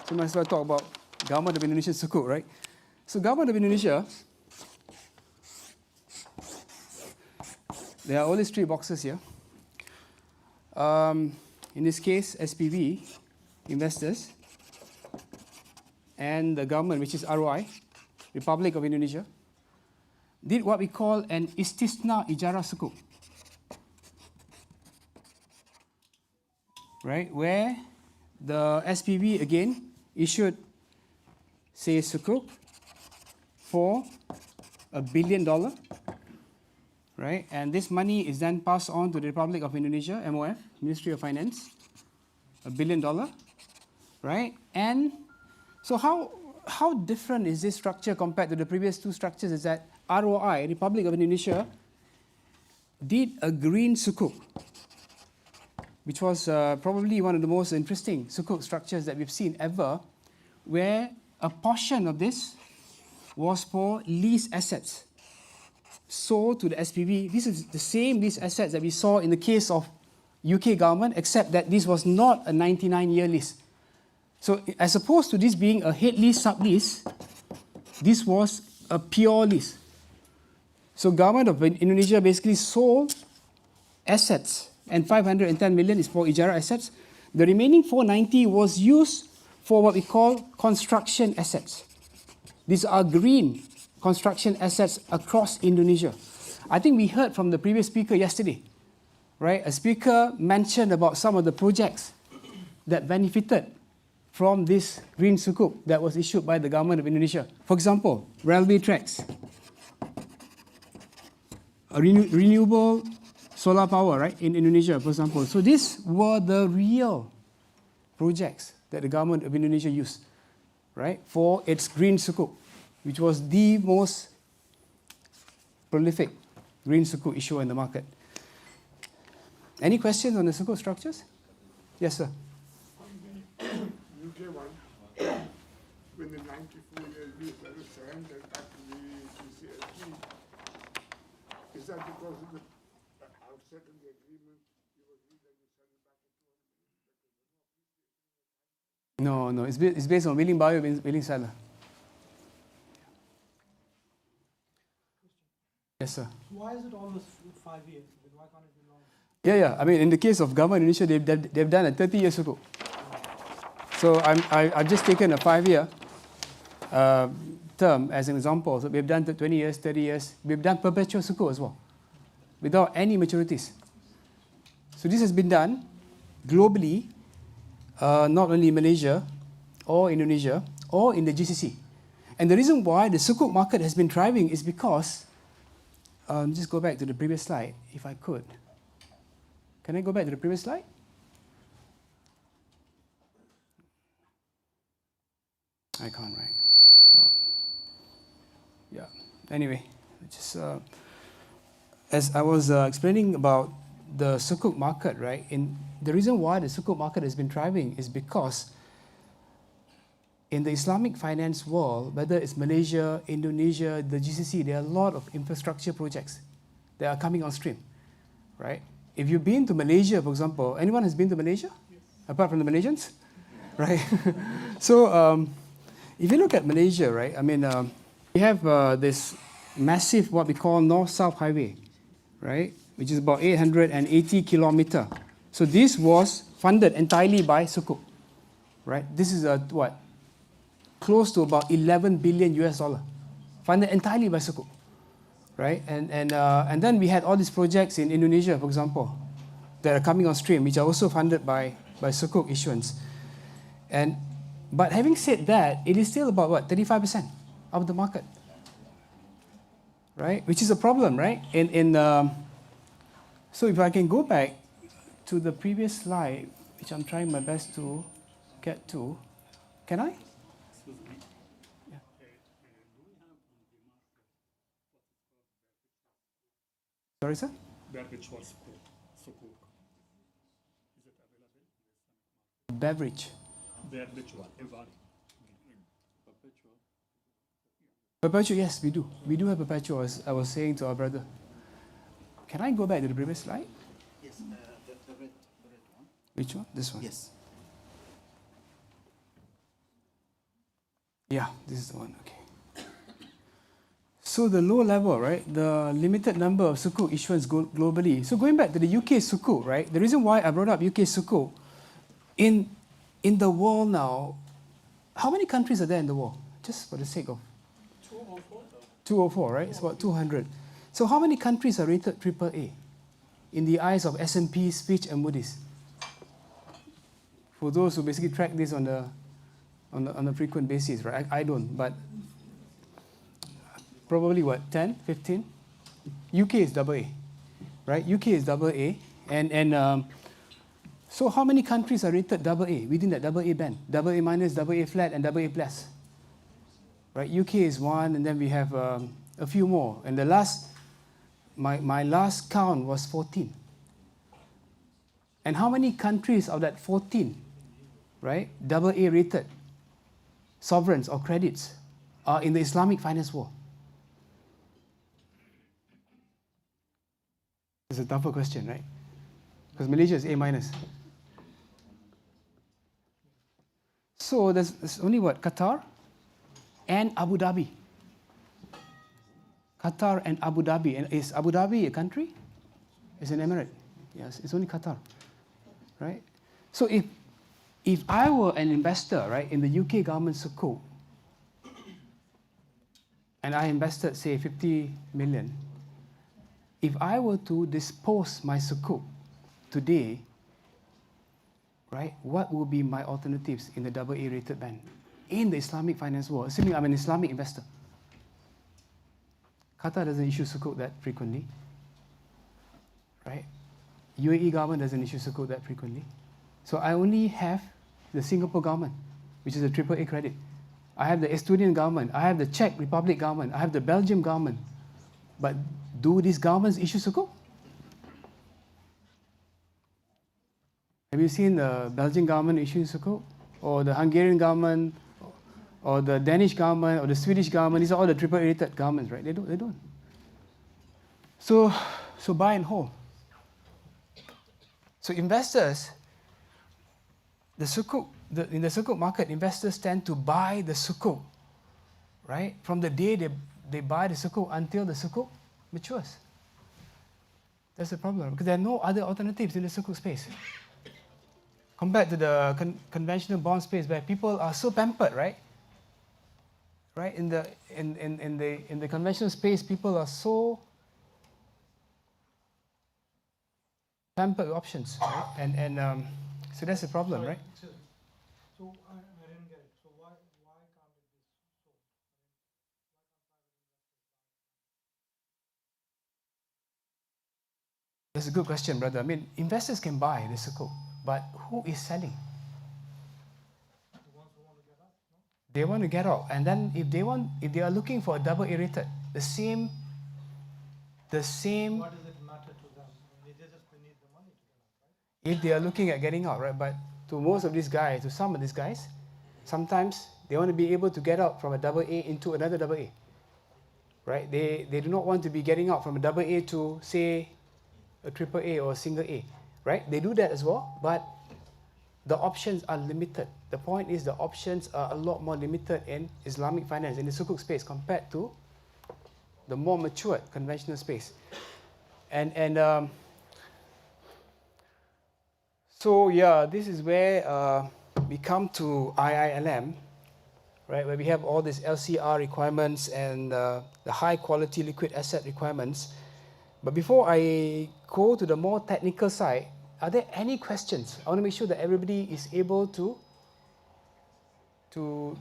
so might as well talk about government of Indonesia sukuk, right. So government of Indonesia, there are only 3 boxes here. In this case, SPV, investors, and the government, which is ROI, Republic of Indonesia, did what we call an istisna ijara sukuk, right, where the SPV again issued, say, sukuk for $1 billion, right, and this money is then passed on to the Republic of Indonesia, MOF, Ministry of Finance, $1 billion, right, and so how different is this structure compared to the previous 2 structures is that ROI, Republic of Indonesia, did a green sukuk, which was probably one of the most interesting sukuk structures that we've seen ever, where a portion of this was for lease assets sold to the SPV. This is the same lease assets that we saw in the case of UK government, except that this was not a 99-year lease. So as opposed to this being a head lease, sub-lease, this was a pure lease. So government of Indonesia basically sold assets, and 510 million is for ijara assets. The remaining 490 was used for what we call construction assets. These are green construction assets across Indonesia. I think we heard from the previous speaker yesterday, right? A speaker mentioned about some of the projects that benefited from this green sukuk that was issued by the government of Indonesia. For example, railway tracks, a renewable solar power, right, in Indonesia, for example. So these were the real projects that the government of Indonesia used, right, for its green sukuk, which was the most prolific green sukuk issuer in the market. Any questions on the sukuk structures? Yes, sir. UK one, when the 94-year lease that was surrendered back to the DCLG, is that because of the outset of the agreement, you agreed that you send it back to 200 million? No, it's based on willing buyer, willing seller. Yes, sir. Why is it always 5 years? Why can't it be longer? Yeah. I mean, in the case of government in Indonesia, they've done a 30-year sukuk. So I've just taken a 5-year term as an example. So we've done 20 years, 30 years. We've done perpetual sukuk as well, without any maturities. So this has been done globally, not only in Malaysia or Indonesia or in the GCC. And the reason why the sukuk market has been thriving is because, just go back to the previous slide, if I could. Can I go back to the previous slide? I can't, right? Oh. Yeah. Anyway, just as I was explaining about the sukuk market, right? In the reason why the sukuk market has been thriving is because in the Islamic finance world, whether it's Malaysia, Indonesia, the GCC, there are a lot of infrastructure projects that are coming on stream, right? If you've been to Malaysia, for example, anyone has been to Malaysia? Yes. Apart from the Malaysians? Right? So, if you look at Malaysia, right, I mean, we have this massive, what we call North-South Highway, right, which is about 880 kilometers. So this was funded entirely by sukuk, right? This is what? Close to about 11 billion US dollar, funded entirely by sukuk, right? And then we had all these projects in Indonesia, for example, that are coming on stream, which are also funded by Sukuk issuance. But having said that, it is still about what, 35% of the market, right? Which is a problem, right? So if I can go back to the previous slide, which I'm trying my best to get to, can I? Excuse me. Yeah. Do we have on the market Sorry, sir? beverage or sukuk? Is it available? Beverage. Beverage or ever? Perpetual, yes, we do. We do have perpetual, as I was saying to our brother. Can I go back to the previous slide? Yes, the red one. Which one? This one? Yes. Yeah, this is the one, okay. So the low level, right? The limited number of Sukuk issuance globally. So going back to the UK Sukuk, right? The reason why I brought up UK Sukuk, in the world now, how many countries are there in the world? Just for the sake of 204, right? It's about 200. So how many countries are rated AAA in the eyes of S&P, Fitch, and Moody's? For those who basically track this on a frequent basis, right? I don't, but probably what, 10, 15? UK is AA, right? UK is AA, and so how many countries are rated AA within that AA band? AA minus, AA flat, and AA plus. Right? UK is one, and then we have a few more. And the last, my last count was 14. And how many countries of that 14, right, AA rated sovereigns or credits are in the Islamic finance world? It's a tougher question, right? Because Malaysia is A minus. So there's only what, Qatar and Abu Dhabi. Qatar and Abu Dhabi. And is Abu Dhabi a country? It's an emirate. Yes, it's only Qatar, right? So if I were an investor, right, in the UK government Sukuk, and I invested, say, 50 million, if I were to dispose my Sukuk today, right, what would be my alternatives in the AA rated band in the Islamic finance world, assuming I'm an Islamic investor? Qatar doesn't issue Sukuk that frequently, right? UAE government doesn't issue Sukuk that frequently. So I only have the Singapore government, which is a AAA credit. I have the Estonian government, I have the Czech Republic government, I have the Belgium government. But do these governments issue Sukuk? Have you seen the Belgian government issuing Sukuk? Or the Hungarian government, or the Danish government, or the Swedish government? These are all the AAA rated governments, right? They don't. So buy and hold. So investors, the Sukuk, in the Sukuk market, investors tend to buy the Sukuk, right? From the day they buy the Sukuk until the Sukuk matures. That's the problem, because there are no other alternatives in the Sukuk space. Compared to the conventional bond space, where people are so pampered, right? Right, in the conventional space, people are so pampered with options, right? And so that's the problem, right? So I didn't get it. So why can't it be sold? That's a good question, brother. I mean, investors can buy the Sukuk, but who is selling? The ones who want to get out, no? They want to get out, and then if they are looking for a AA rated, the same. What does it matter to them? They just need the money to get out, right? If they are looking at getting out, right? But to most of these guys, to some of these guys, sometimes they want to be able to get out from a AA into another AA, right? They do not want to be getting out from a AA to, say, a AAA or a single A, right? They do that as well, but the options are limited. The point is the options are a lot more limited in Islamic finance, in the Sukuk space, compared to the more matured conventional space. So yeah, this is where we come to IILM, right, where we have all these LCR requirements and the high quality liquid asset requirements. But before I go to the more technical side, Are there any questions? I want to make sure that everybody is able to Why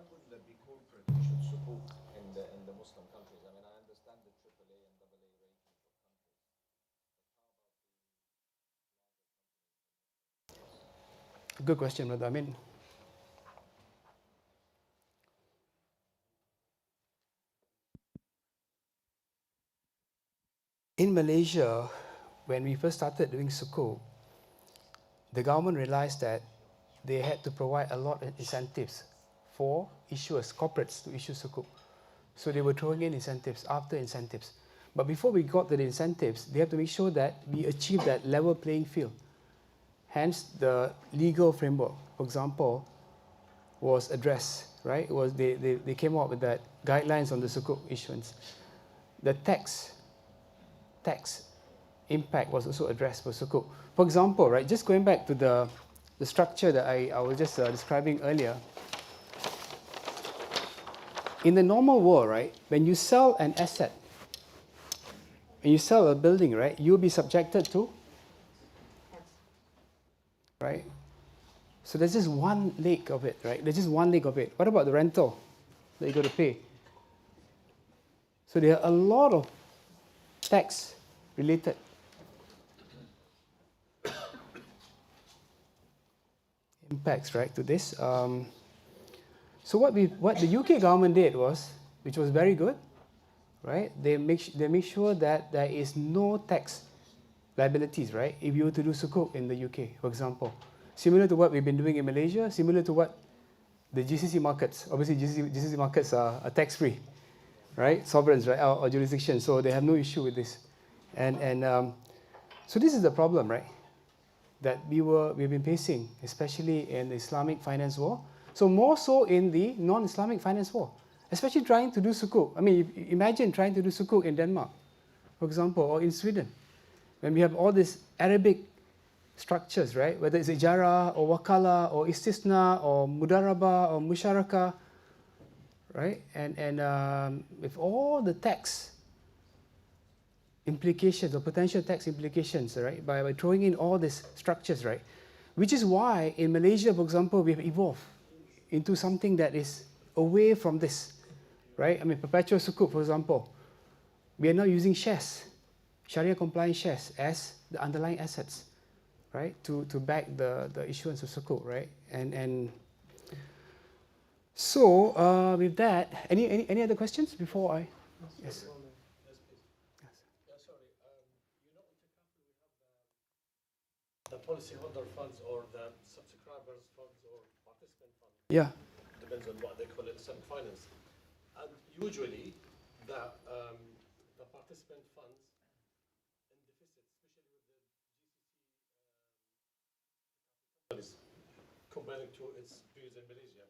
would there be corporate issued sukuk in the Muslim countries? I mean, I understand the AAA and AA rating for countries. Good question, brother. I mean, in Malaysia, when we first started doing sukuk, the government realized that they had to provide a lot of incentives for issuers, corporates to issue sukuk. So they were throwing in incentives after incentives. But before we got to the incentives, they have to make sure that we achieve that level playing field. Hence, the legal framework, for example, was addressed, right? It was they came up with that guidelines on the sukuk issuance. The tax impact was also addressed for sukuk. For example, right, just going back to the structure that I was just describing earlier. In the normal world, right, when you sell an asset, when you sell a building, right, you'll be subjected to, right? So there's just one leg of it, right? There's just one leg of it. What about the rental that you got to pay? So there are a lot of tax related. Impacts, right, to this. So what the UK government did was, which was very good, right? They make sure that there is no tax liabilities, right? If you were to do sukuk in the UK, for example, similar to what we've been doing in Malaysia, similar to what the GCC markets. Obviously, GCC markets are tax-free, right? Sovereigns, right, or jurisdictions, so they have no issue with this. And so this is the problem, right? That we've been facing, especially in the Islamic finance war. So more so in the non-Islamic finance war, especially trying to do sukuk. I mean, imagine trying to do sukuk in Denmark, for example, or in Sweden, when we have all these Arabic structures, right? Whether it's ijara or wakala or istisna or mudaraba or musharaka, right? And with all the tax implications or potential tax implications, right? By throwing in all these structures, right? Which is why in Malaysia, for example, we have evolved into something that is away from this, right? I mean, perpetual sukuk, for example, we are now using shares, Sharia compliant shares as the underlying assets, right? To back the issuance of sukuk, right? And so with that, any other questions before I? Yes. The policyholder funds or the subscribers funds or participant funds. Yeah. Depends on what they call it, Islamic finance. And usually the participant funds in deficit, especially with the GCC companies comparing to its peers in Malaysia.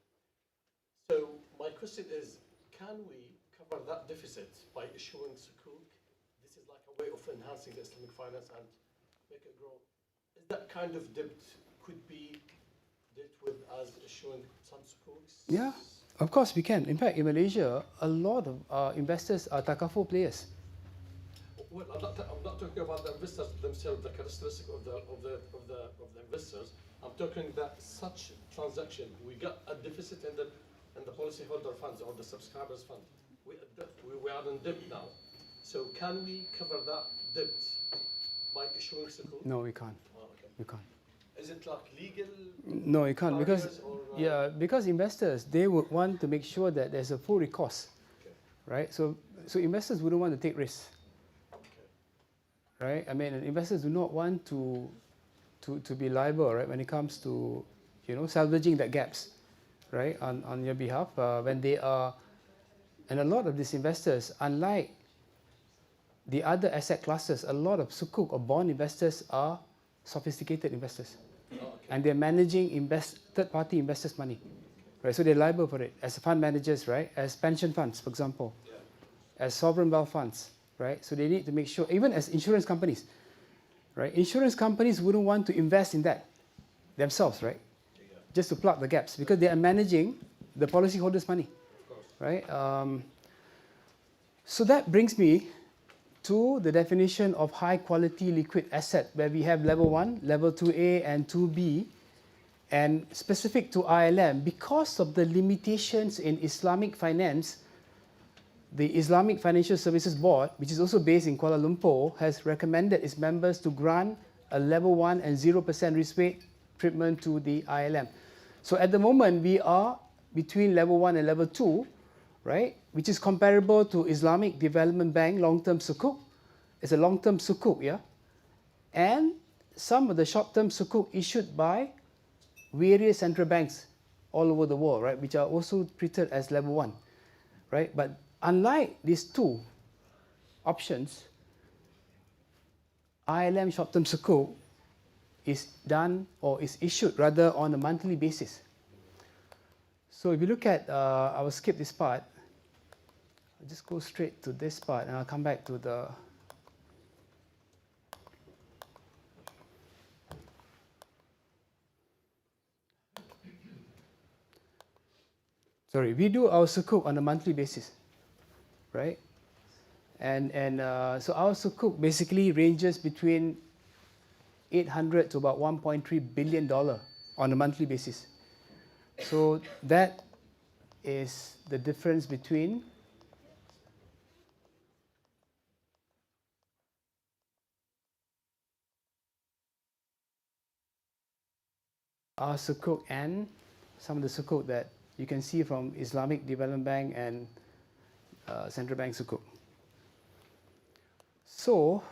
So my question is, can we cover that deficit by issuing sukuk? This is like a way of enhancing the Islamic finance and make it grow. Is that kind of debt could be dealt with as issuing some sukuks? Yeah, of course we can. In fact, in Malaysia, a lot of investors are takaful players. Well, I'm not talking about the investors themselves, the characteristic of the investors. I'm talking that such transaction, we got a deficit in the policyholder funds or the subscribers fund. We are in debt now. So can we cover that debt by issuing sukuk? No, we can't. Oh, okay. We can't. Is it like legal? No, you can't because because investors, they would want to make sure that there's a full recourse, right? So investors wouldn't want to take risks, right? I mean, investors do not want to be liable, right? When it comes to salvaging that gaps, right? On your behalf, when they are, and a lot of these investors, unlike the other asset classes, a lot of sukuk or bond investors are sophisticated investors. And they're managing third-party investors' money, right? So they're liable for it as fund managers, right? As pension funds, for example, as sovereign wealth funds, right? So they need to make sure, even as insurance companies, right? Insurance companies wouldn't want to invest in that themselves, right? Just to plug the gaps because they are managing the policyholders' money, right? So that brings me to the definition of high quality liquid asset, where we have level 1, level 2A and 2B, and specific to ILM, because of the limitations in Islamic finance, the Islamic Financial Services Board, which is also based in Kuala Lumpur, has recommended its members to grant a level 1 and 0% risk weight treatment to the ILM. So at the moment, we are between level 1 and level 2, right, which is comparable to Islamic Development Bank long-term sukuk. It's a long-term sukuk, yeah? And some of the short-term sukuk issued by various central banks all over the world, right, which are also treated as level 1, right? But unlike these two options, ILM short-term sukuk is done or is issued rather on a monthly basis. So if you look at, I will skip this part. I'll just go straight to this part and I'll come back to the we do our sukuk on a monthly basis, right? And so our sukuk basically ranges between 800 to about 1.3 billion dollar on a monthly basis. So that is the difference between our sukuk and some of the sukuk that you can see from Islamic Development Bank and central bank sukuk. So,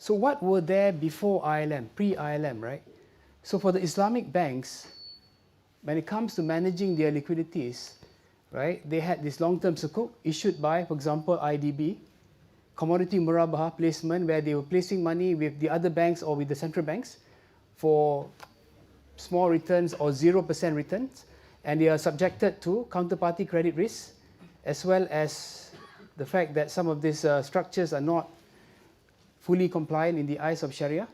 what were there before ILM, pre-ILM, right? So for the Islamic banks, when it comes to managing their liquidities, right, they had this long-term sukuk issued by, for example, IDB, commodity murabaha placement, where they were placing money with the other banks or with the central banks for small returns or 0% returns, and they are subjected to counterparty credit risk, as well as the fact that some of these structures are not fully compliant in the eyes of Sharia,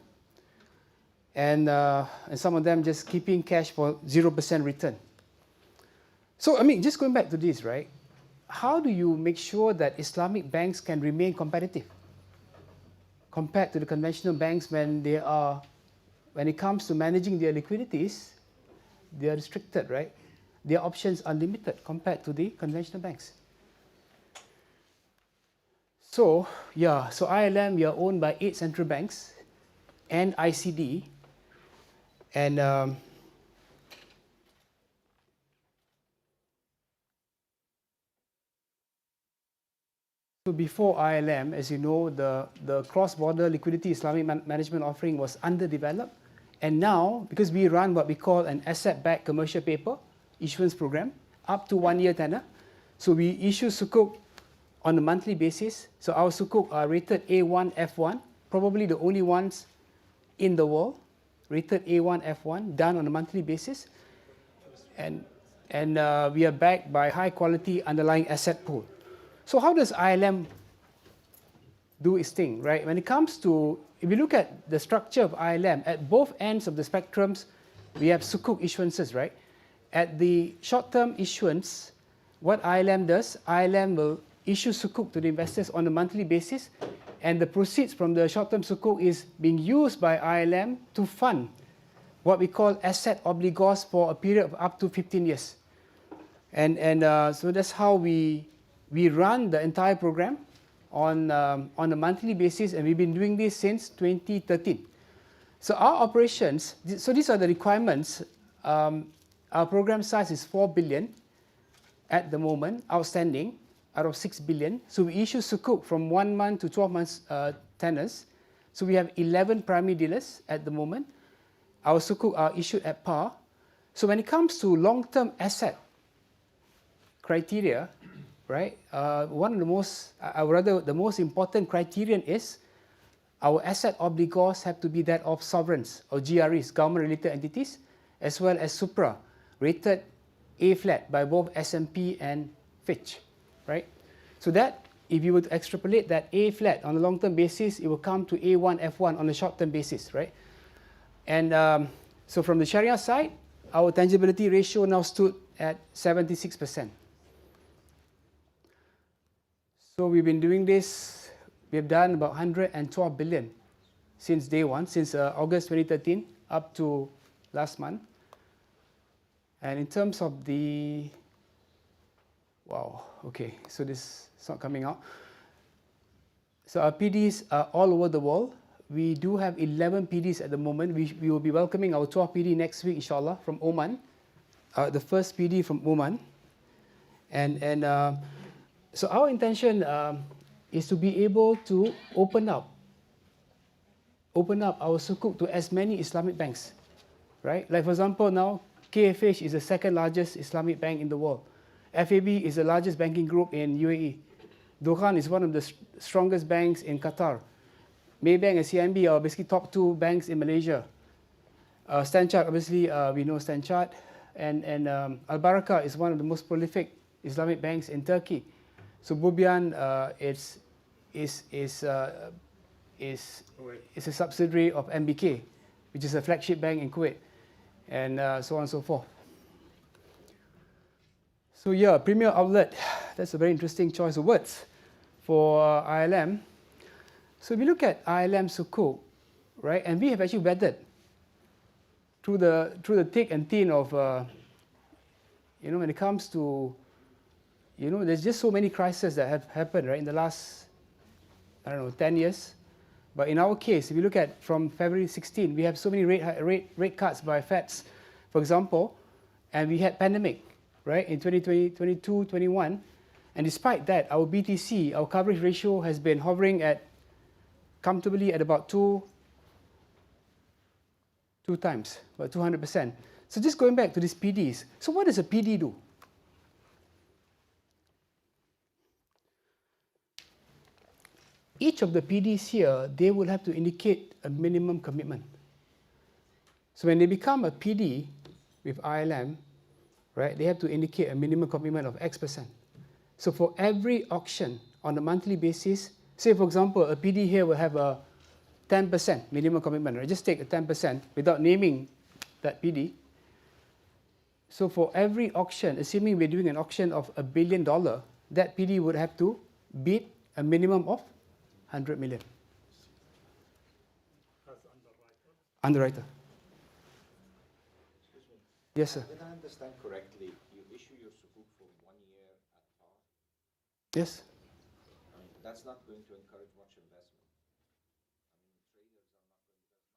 and some of them just keeping cash for 0% return. So, I mean, just going back to this, right? How do you make sure that Islamic banks can remain competitive compared to the conventional banks when they are, when it comes to managing their liquidities, they are restricted, right? Their options are limited compared to the conventional banks. So, yeah, so ILM, we are owned by 8 central banks and ICD, and so before ILM, as you know, the cross-border liquidity Islamic management offering was underdeveloped. And now, because we run what we call an asset-backed commercial paper issuance program, up to 1 year tenor, so we issue sukuk on a monthly basis. So our sukuk are rated A1, F1, probably the only ones in the world, rated A1, F1, done on a monthly basis. And we are backed by high-quality underlying asset pool. So how does ILM do its thing, right? When it comes to, if you look at the structure of ILM, at both ends of the spectrums, we have sukuk issuances, right? At the short-term issuance, what ILM does, ILM will issue sukuk to the investors on a monthly basis, and the proceeds from the short-term sukuk is being used by ILM to fund what we call asset obligors for a period of up to 15 years. And so that's how we run the entire program on a monthly basis, and we've been doing this since 2013. So our operations, so these are the requirements. Our program size is 4 billion at the moment, outstanding, out of 6 billion. So we issue sukuk from 1 month to 12 months tenors. So we have 11 primary dealers at the moment. Our sukuk are issued at par. So when it comes to long-term asset criteria, right, one of the most, rather the most important criterion is our asset obligors have to be that of sovereigns or GREs, government-related entities, as well as supra, rated A-flat by both S&P and Fitch, right? So that, if you were to extrapolate that A-flat on a long-term basis, it will come to A1, F1 on a short-term basis, right? And so from the Sharia side, our tangibility ratio now stood at 76%. So we've been doing this, we've done about 112 billion since day one, since August 2013 up to last month. And in terms of the, wow, okay, so this is not coming out. So our PDs are all over the world. We do have 11 PDs at the moment. We will be welcoming our 12th PD next week, inshallah, from Oman. The first PD from Oman. And so our intention is to be able to open up our sukuk to as many Islamic banks, right? Like for example now, KFH is the second largest Islamic bank in the world. FAB is the largest banking group in UAE. Dohan is one of the strongest banks in Qatar. Maybank and CIMB are basically top two banks in Malaysia. Stanchart, obviously, we know Stanchart. And AlBaraka is one of the most prolific Islamic banks in Turkey. So Bubian is a subsidiary of MBK, which is a flagship bank in Kuwait, and so on and so forth. So yeah, premier outlet, that's a very interesting choice of words for ILM. So if we look at ILM Sukuk, right, and we have actually weathered through the thick and thin of, when it comes to, there's just so many crises that have happened, right, in the last, 10 years. But in our case, if you look at from February 16, we have so many rate cuts by Feds, for example, and we had pandemic, right, in 2020, 22, 21. And despite that, our BTC, our coverage ratio has been hovering comfortably at about two times, about 200%. So just going back to these PDs. So what does a PD do? Each of the PDs here, they will have to indicate a minimum commitment. So when they become a PD with ILM, right, they have to indicate a minimum commitment of X%. So for every auction on a monthly basis, say for example, a PD here will have a 10% minimum commitment, right? Just take a 10% without naming that PD. So for every auction, assuming we're doing an auction of $1 billion, that PD would have to bid a minimum of 100 million. As underwriter. Underwriter. Yes, sir. Did I understand correctly, you issue your sukuk for 1 year at par? Yes. I mean, that's not going to encourage much investment. I mean, traders are not going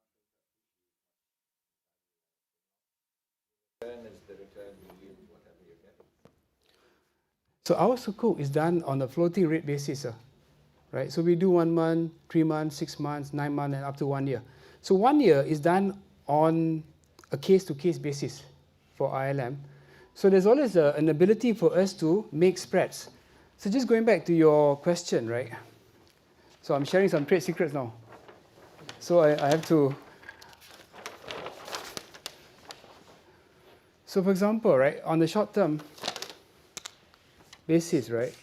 to, return is the return you yield, whatever you get. So our sukuk is done on a floating rate basis, sir. Right? So we do 1 month, 3 months, 6 months, 9 months, and up to 1 year. So 1 year is done on a case-to-case basis for ILM. So there's always an ability for us to make spreads. So just going back to your question, right? So I'm sharing some trade secrets now. So I have to. So for example, right, on the short-term basis, right,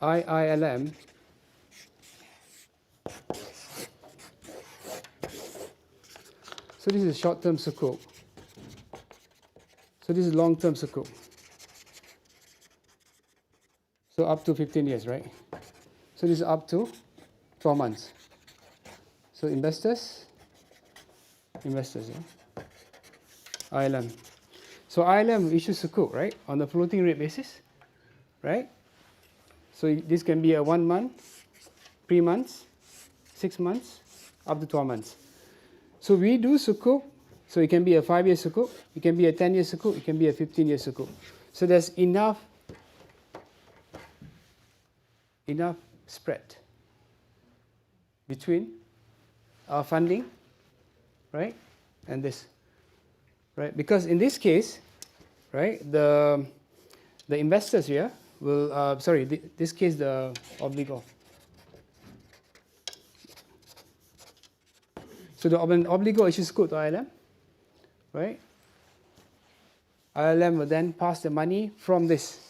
ILM so this is short-term sukuk. So this is long-term sukuk. So up to 15 years, right? So this is up to 12 months. So investors, yeah? ILM. So ILM issues sukuk, right, on the floating rate basis, right? So this can be a 1 month, 3 months, 6 months, up to 12 months. So we do sukuk. So it can be a 5-year sukuk, it can be a 10-year sukuk, it can be a 15-year sukuk. So there's enough spread between our funding, right, and this, right? Because in this case, right, the investors here will, this case the obligor. So the obligor issues sukuk to ILM, right? ILM will then pass the money from this,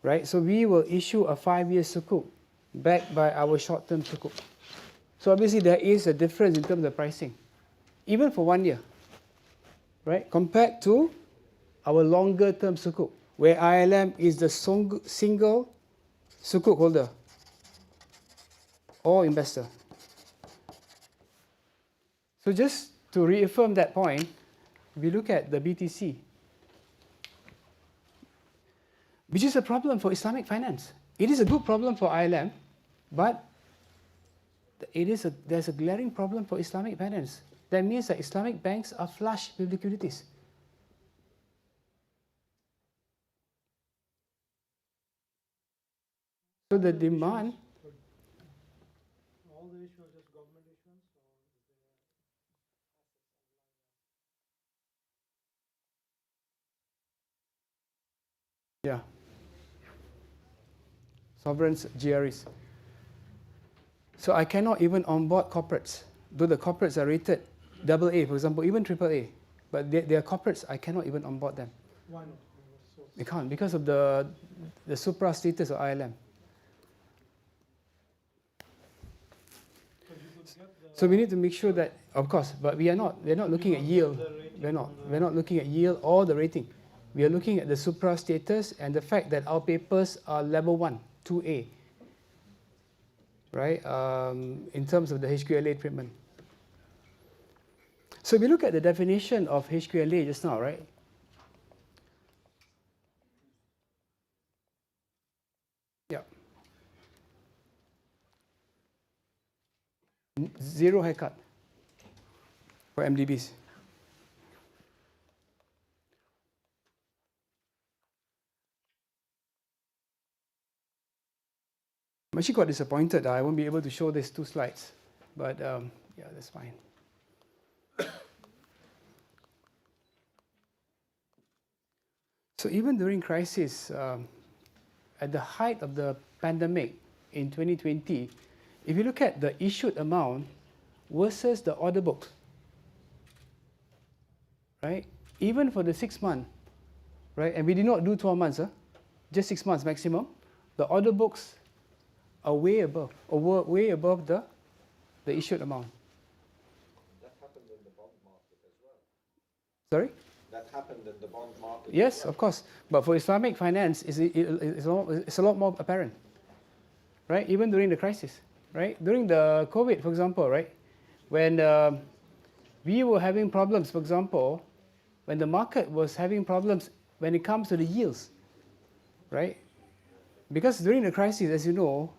right? So we will issue a 5-year sukuk backed by our short-term sukuk. So obviously there is a difference in terms of pricing, even for 1 year, right? Compared to our longer-term sukuk, where ILM is the single Sukuk holder or investor. So just to reaffirm that point, we look at the BTC, which is a problem for Islamic finance. It is a good problem for ILM, but there's a glaring problem for Islamic finance. That means that Islamic banks are flush with liquidities. So the demand. All the issues just government issuance, or is there Yeah. Sovereigns, GREs. So I cannot even onboard corporates, though the corporates are rated AA, for example, even AAA. But they are corporates, I cannot even onboard them. Why not? I can't because of the supra status of ILM. So we need to make sure that, of course, but we're not looking at yield. We're not looking at yield or the rating. We are looking at the supra status and the fact that our papers are level 1, 2A, right? In terms of the HQLA treatment. So we look at the definition of HQLA just now, right? Yeah. Zero haircut for MDBs. I'm actually quite disappointed that I won't be able to show these 2 slides, but yeah, that's fine. So even during crisis, at the height of the pandemic in 2020, if you look at the issued amount versus the order book, right? Even for the 6 months, right? And we did not do 12 months, just 6 months maximum. The order books are way above, or way above the issued amount. That happened in the bond market as well. Sorry? That happened in the bond market. Yes, of course. But for Islamic finance, it's a lot more apparent, right? Even during the crisis, right? During the COVID, for example, right? When we were having problems, for example, when the market was having problems when it comes to the yields, right? Because during the crisis, as you know,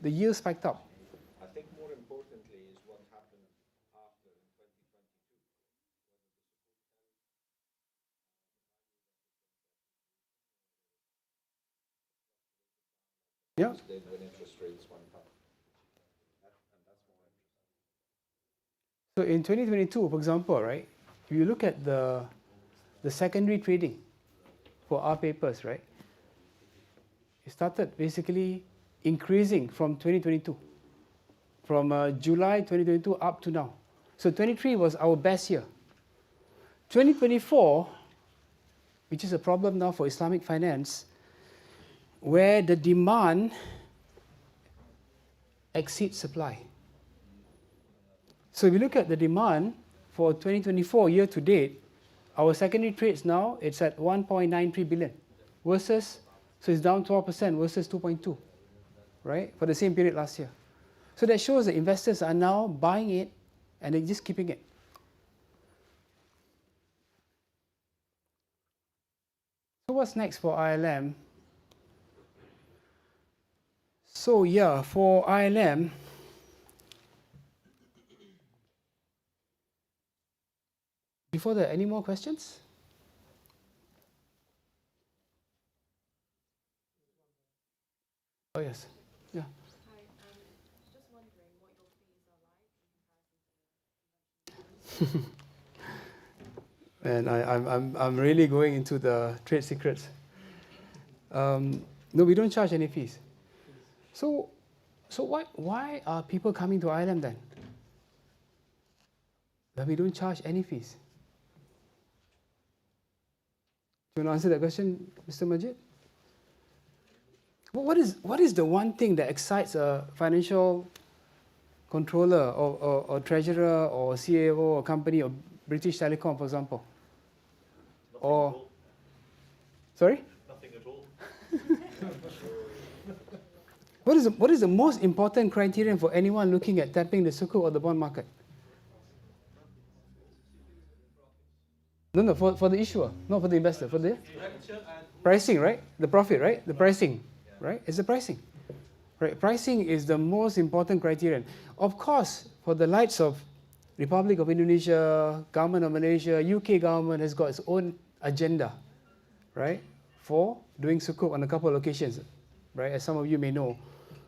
the yields spiked up. I think more importantly is what happened after in 2022. Yeah. Did when interest rates went up. And that's more interesting. So in 2022, for example, right, if you look at the secondary trading for our papers, right, it started basically increasing from 2022, from July 2022 up to now. So 23 was our best year. 2024, which is a problem now for Islamic finance, where the demand exceeds supply. So if you look at the demand for 2024 year to date, our secondary trades now, it's at 1.93 billion versus, so it's down 12% versus 2.2, right, for the same period last year. So that shows that investors are now buying it and they're just keeping it. So what's next for ILM? So yeah, for ILM, before that, any more questions? Oh yes, yeah. Hi, just wondering what your fees are like in comparison to And I'm really going into the trade secrets. No, we don't charge any fees. So why are people coming to ILM then? That we don't charge any fees. Do you want to answer that question, Mr. Majid? What is the one thing that excites a financial controller or treasurer or CAO or company or British Telecom, for example? Nothing at all. Sorry? Nothing at all. What is the most important criterion for anyone looking at tapping the sukuk or the bond market? No, for the issuer, not for the investor, for the pricing, right? The profit, right? The pricing, right? It's the pricing. Right? Pricing is the most important criterion. Of course, for the likes of Republic of Indonesia, Government of Malaysia, UK government has got its own agenda, right? For doing sukuk on a couple of locations, right? As some of you may know,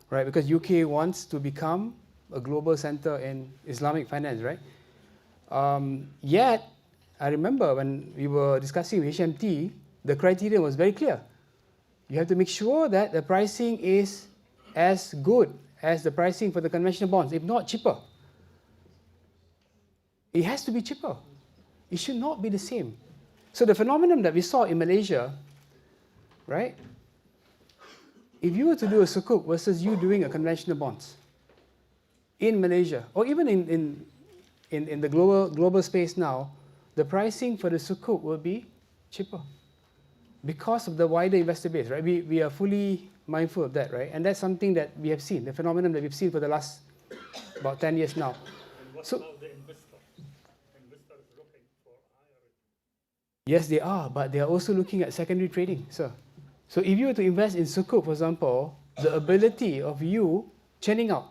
right? Because UK wants to become a global center in Islamic finance, right? Yet, I remember when we were discussing with HMT, the criteria was very clear. You have to make sure that the pricing is as good as the pricing for the conventional bonds, if not cheaper. It has to be cheaper. It should not be the same. So the phenomenon that we saw in Malaysia, right? If you were to do a sukuk versus you doing a conventional bonds in Malaysia, or even in the global space now, the pricing for the sukuk will be cheaper because of the wider investor base, right? We are fully mindful of that, right? And that's something that we have seen, the phenomenon that we've seen for the last about 10 years now. And what So, about the investor? Investors looking for higher. yes, they are, but they are also looking at secondary trading, sir. So if you were to invest in sukuk, for example, the ability of you churning out,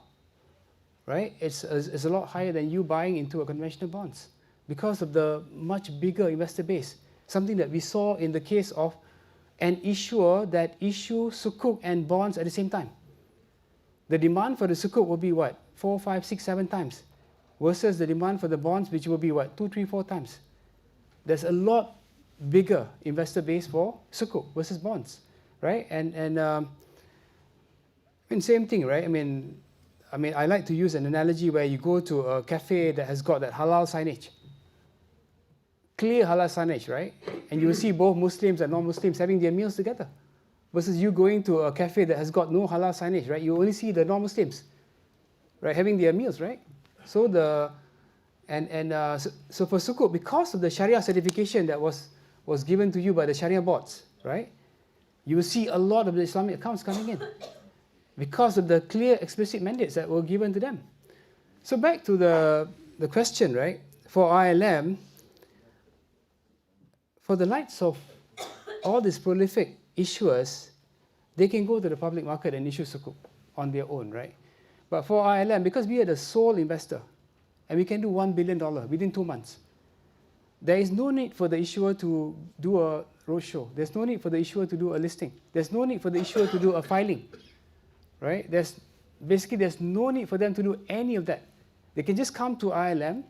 right, it's a lot higher than you buying into a conventional bonds because of the much bigger investor base. Something that we saw in the case of an issuer that issue sukuk and bonds at the same time. The demand for the sukuk will be what? 4, 5, 6, 7 times versus the demand for the bonds, which will be what? 2, 3, 4 times. There's a lot bigger investor base for sukuk versus bonds, right? And same thing, right? I mean, I like to use an analogy where you go to a cafe that has got that halal signage, clear halal signage, right? And you will see both Muslims and non-Muslims having their meals together, versus you going to a cafe that has got no halal signage, right? You only see the non-Muslims, right, having their meals, right? So so for sukuk, because of the Sharia certification that was given to you by the Sharia boards, right? You will see a lot of the Islamic accounts coming in because of the clear explicit mandates that were given to them. So back to the question, right? For ILM, for the likes of all these prolific issuers, they can go to the public market and issue sukuk on their own, right? But for ILM, because we are the sole investor, and we can do $1 billion within 2 months, there is no need for the issuer to do a roadshow. There's no need for the issuer to do a listing. There's no need for the issuer to do a filing, right? There's no need for them to do any of that. They can just come to ILM,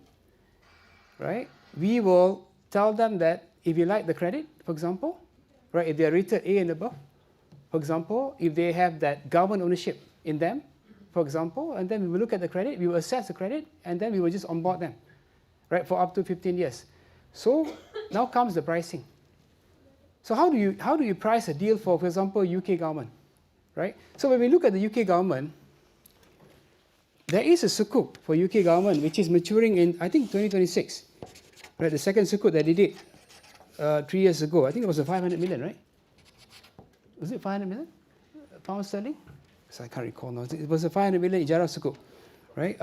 right? We will tell them that if you like the credit, for example, right, if they are rated A and above, for example, if they have that government ownership in them, for example, and then we will look at the credit, we will assess the credit, and then we will just onboard them, right, for up to 15 years. So now comes the pricing. So how do you price a deal for example, UK government, right? So when we look at the UK government, there is a sukuk for UK government which is maturing in, I think, 2026, right? The second sukuk that they did 3 years ago, I think it was a 500 million, right? Was it 500 million pound sterling? So I can't recall now. It was a 500 million Ijarah sukuk, right?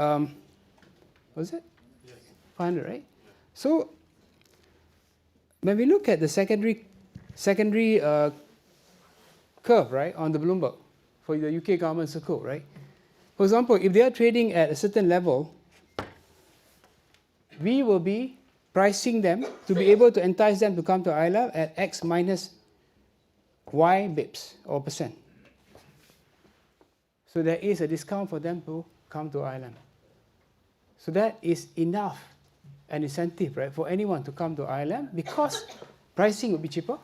Was it? Yes. 500, right? So when we look at the secondary curve, right, on the Bloomberg for the UK government sukuk, right? For example, if they are trading at a certain level, we will be pricing them to be able to entice them to come to ILM at X minus Y bips or percent. So there is a discount for them to come to ILM. So that is enough an incentive, right, for anyone to come to ILM because pricing will be cheaper.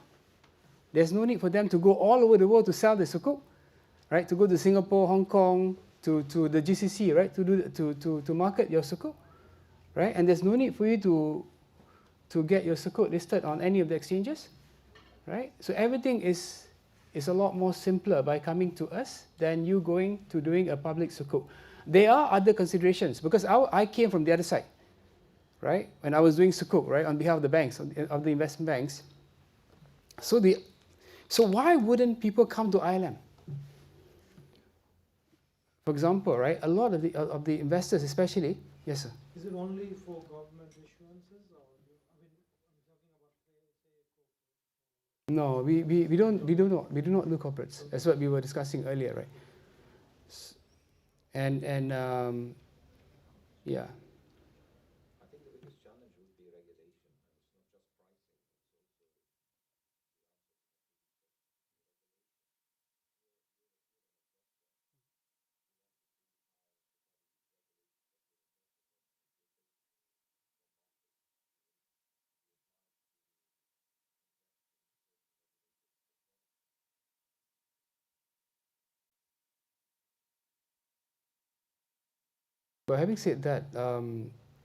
There's no need for them to go all over the world to sell the sukuk, right? To go to Singapore, Hong Kong, to the GCC, right? To market your sukuk, right? And there's no need for you to get your sukuk listed on any of the exchanges, right? So everything is a lot more simpler by coming to us than you going to doing a public sukuk. There are other considerations because I came from the other side, right? When I was doing sukuk, right, on behalf of the banks, of the investment banks. So why wouldn't people come to ILM? For example, right, a lot of the investors, especially, yes, sir. Is it only for government issuances, or I mean, I'm talking about say No, we do not do corporates. That's what we were discussing earlier, right? And yeah. I think the biggest challenge would be regulation, and it's not just pricing, it's also But having said that,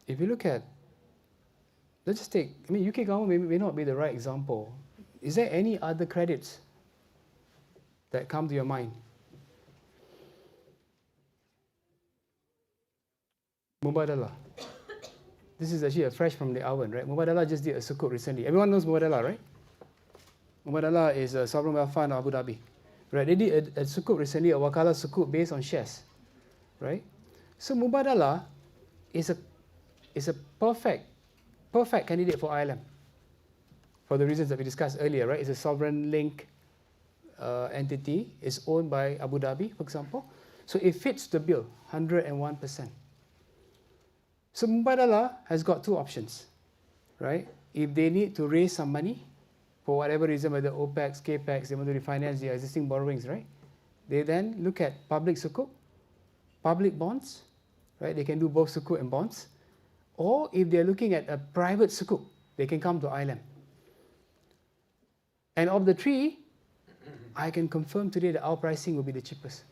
if you look at, let's just take, I mean, UK government may not be the right example. Is there any other credits that come to your mind? Mubadala. This is actually a fresh from the oven, right? Mubadala just did a sukuk recently. Everyone knows Mubadala, right? Mubadala is a sovereign wealth fund of Abu Dhabi. Right? They did a sukuk recently, a wakala sukuk based on shares. Right? So Mubadala is a perfect candidate for ILM. For the reasons that we discussed earlier, right? It's a sovereign link entity. It's owned by Abu Dhabi, for example. So it fits the bill, 101%. So Mubadala has got two options, right? If they need to raise some money, for whatever reason, whether OPEX, CAPEX, they want to refinance their existing borrowings, right? They then look at public sukuk, public bonds, right? They can do both sukuk and bonds. Or if they're looking at a private sukuk, they can come to ILM. And of the three, I can confirm today that our pricing will be the cheapest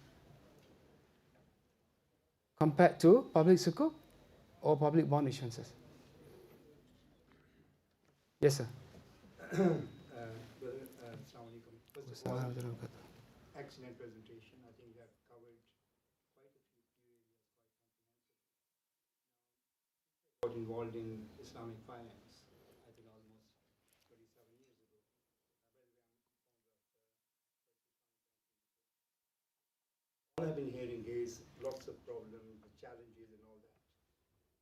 compared to public sukuk or public bond issuances. Yes, sir. First of all, excellent presentation. I think you have covered quite a few areas quite comprehensively. Got involved in Islamic finance, I think almost 37 years ago. All I've been hearing is lots of problems, the challenges and all that.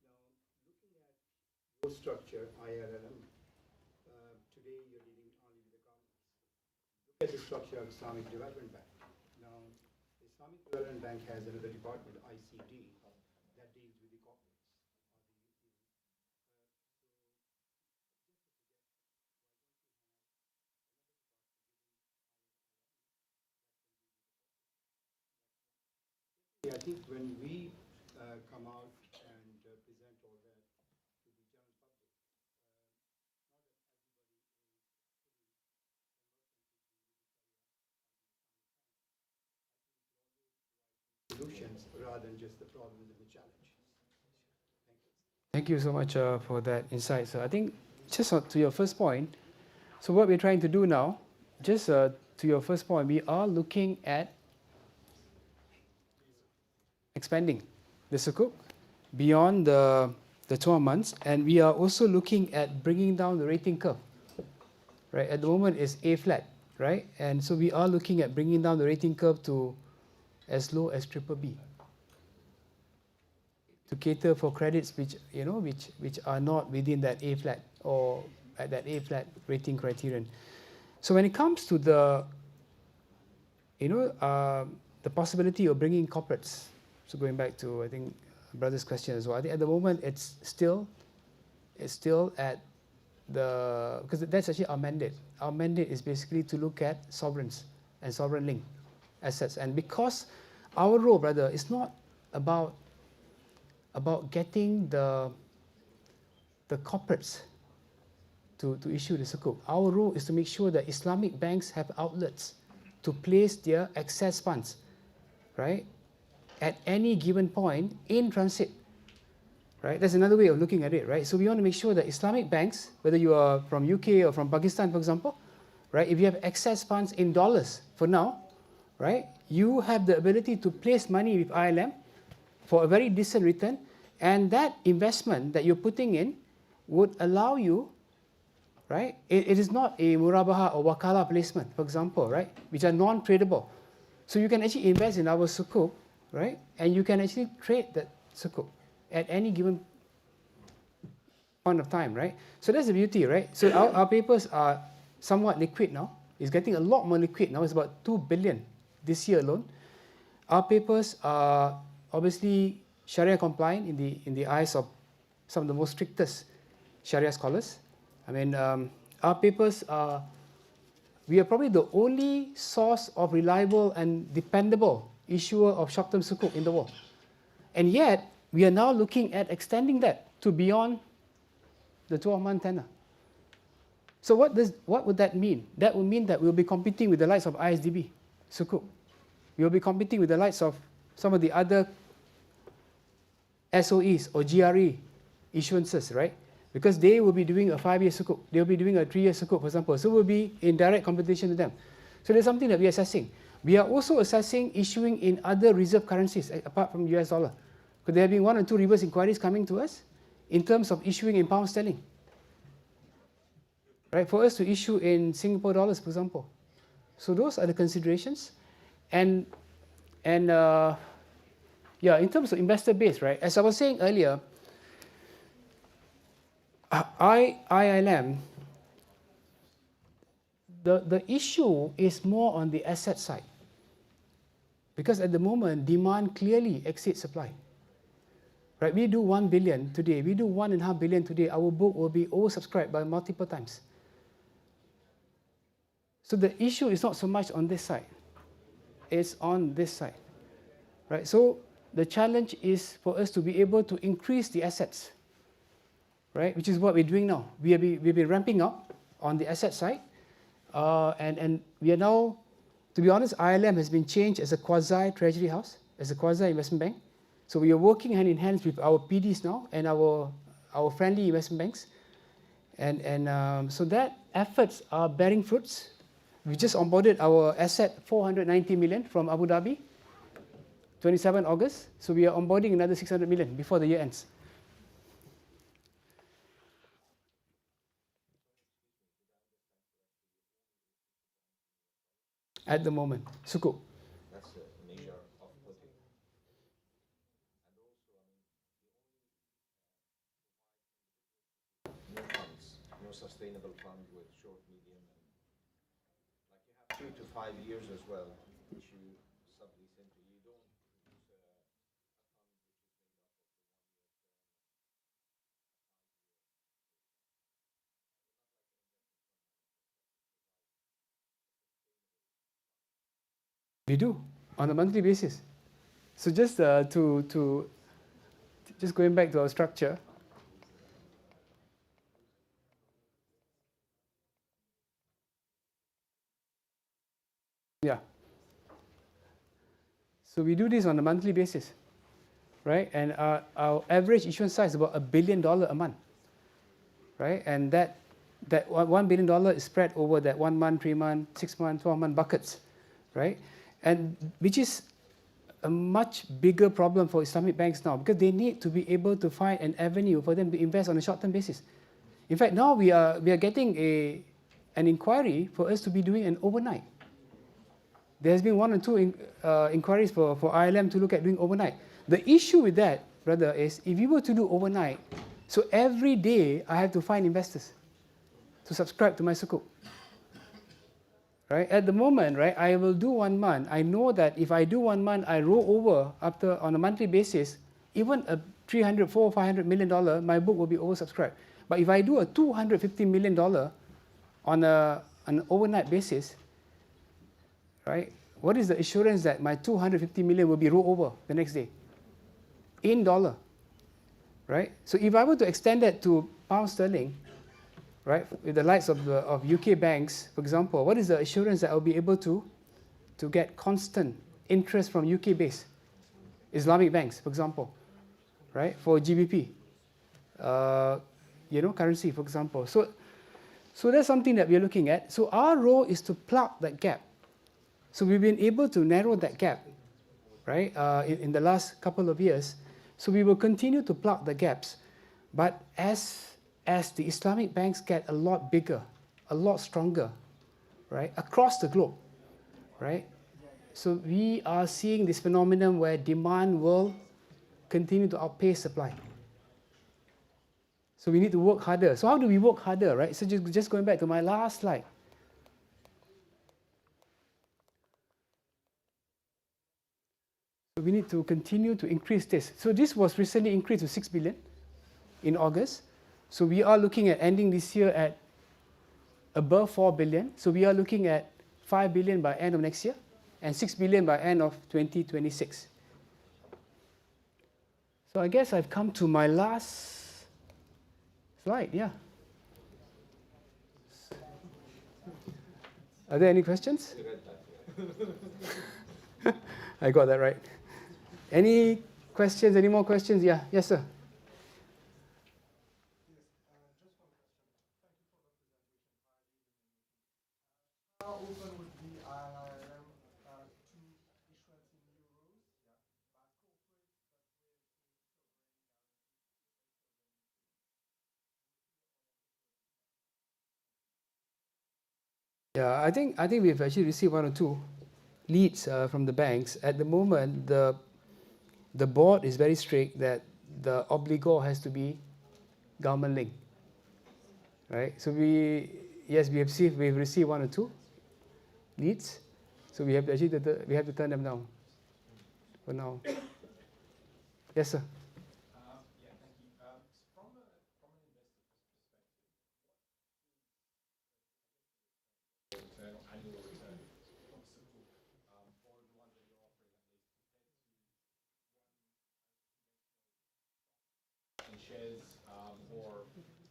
Now, looking at your structure, IRLM, today you're dealing only with the governments. Look at the structure of Islamic Development Bank. Now, the Islamic Development Bank has another department, ICD, that deals with the corporates. I think when we come out and present all that to the general public, solutions rather than just the problems and the challenges. Thank you so much for that insight. So I think just to your first point, so what we're trying to do now, just to your first point, we are looking at expanding the sukuk beyond the 12 months, and we are also looking at bringing down the rating curve. Right, at the moment it's A flat, right, and so we are looking at bringing down the rating curve to as low as BBB to cater for credits which are not within that A flat or at that A flat rating criterion. So when it comes to the the possibility of bringing corporates, so going back to I think brother's question as well, I think at the moment it's still at the, because that's actually our mandate. Our mandate is basically to look at sovereigns and sovereign link assets, and because our role, brother, is not about getting the corporates to issue the sukuk. Our role is to make sure that Islamic banks have outlets to place their excess funds, right, at any given point in transit. Right? That's another way of looking at it, right? So we want to make sure that Islamic banks, whether you are from UK or from Pakistan, for example, right, if you have excess funds in dollars for now, right, you have the ability to place money with ILM for a very decent return, and that investment that you're putting in would allow you, right, it is not a murabaha or wakala placement, for example, right, which are non-tradable. So you can actually invest in our sukuk, right? And you can actually trade that sukuk at any given point of time, right? So that's the beauty, right? So our papers are somewhat liquid now. It's getting a lot more liquid now. It's about 2 billion this year alone. Our papers are obviously Sharia compliant in the eyes of some of the most strictest Sharia scholars. I mean, our papers are, we are probably the only source of reliable and dependable issuer of short-term sukuk in the world. And yet, we are now looking at extending that to beyond the 12-month tenor. So what would that mean? That would mean that we'll be competing with the likes of ISDB, sukuk. We'll be competing with the likes of some of the other SOEs or GRE issuances, right? Because they will be doing a 5-year sukuk. They'll be doing a 3-year sukuk, for example. So we'll be in direct competition with them. So there's something that we're assessing. We are also assessing issuing in other reserve currencies apart from US dollar. Because there have been 1 or 2 reverse inquiries coming to us in terms of issuing in pound sterling. Right, for us to issue in Singapore dollars, for example. So those are the considerations. And yeah, in terms of investor base, right, as I was saying earlier, ILM, the issue is more on the asset side. Because at the moment, demand clearly exceeds supply. Right, we do 1 billion today, we do 1.5 billion today, our book will be oversubscribed by multiple times. So the issue is not so much on this side, it's on this side. Right, so the challenge is for us to be able to increase the assets, right, which is what we're doing now. We've been ramping up on the asset side, and we are now, to be honest, ILM has been changed as a quasi-treasury house, as a quasi-investment bank. So we are working hand in hand with our PDs now and our friendly investment banks. And so that efforts are bearing fruits. We just onboarded our asset 490 million from Abu Dhabi, 27 August. So we are onboarding another 600 million before the year ends. At the moment, sukuk. That's a measure of putting. And also, new funds, new sustainable fund with short, medium, and like you have 3 to 5 years as well, which you sublease into. You don't produce a fund which is made up of the 1 year term. We do, on a monthly basis. So just just going back to our structure. Yeah. So we do this on a monthly basis, right? And our average issuance size is about $1 billion a month, right? And that $1 billion is spread over that 1 month, 3 month, 6 month, 12 month buckets, right? And which is a much bigger problem for Islamic banks now, because they need to be able to find an avenue for them to invest on a short-term basis. In fact, now we are getting an inquiry for us to be doing an overnight. There's been 1 or 2 inquiries for ILM to look at doing overnight. The issue with that, brother, is if you were to do overnight, so every day I have to find investors to subscribe to my sukuk. Right? At the moment, right, I will do 1 month. I know that if I do 1 month, I roll over after on a monthly basis, even a $300, $400, $500 million, my book will be oversubscribed. But if I do a $250 million on an overnight basis, right, what is the assurance that my 250 million will be rolled over the next day in dollar, right? So if I were to extend that to pound sterling, right, with the likes of UK banks, for example, what is the assurance that I'll be able to get constant interest from UK-based Islamic banks, for example, right, for GBP, currency, for example. So that's something that we're looking at. So our role is to plug that gap. So we've been able to narrow that gap, right, in the last couple of years. So we will continue to plug the gaps. But as the Islamic banks get a lot bigger, a lot stronger, right, across the globe, right, So we are seeing this phenomenon where demand will continue to outpace supply. So we need to work harder. So how do we work harder, right? So just going back to my last slide. So we need to continue to increase this. So this was recently increased to 6 billion in August. So we are looking at ending this year at above 4 billion. So we are looking at 5 billion by end of next year and 6 billion by end of 2026. So I guess I've come to my last slide, yeah. Are there any questions? I got that right. Any questions, any more questions? Yeah, yes sir. How open would be IRM to issuance in euros, by corporates, Yeah, I think we've actually received one or two leads from the banks. At the moment, the board is very strict that the obligor has to be government linked, right? So we've received one or two leads, so we have to turn them down for now. Yes, sir.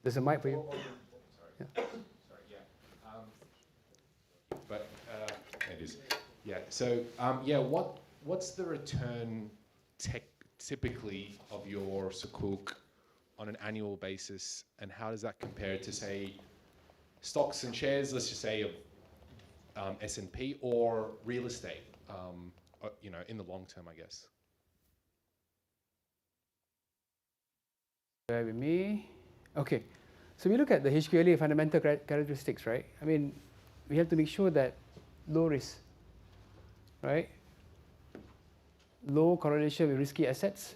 There's a mic for you. But it is. Yeah. So what's the return typically of your sukuk on an annual basis, and how does that compare to, say, stocks and shares? Let's just say of S&P or real estate. In the long term, I guess. Bear with me. Okay, so we look at the HQLA fundamental characteristics, right? I mean, we have to make sure that low risk, right? Low correlation with risky assets,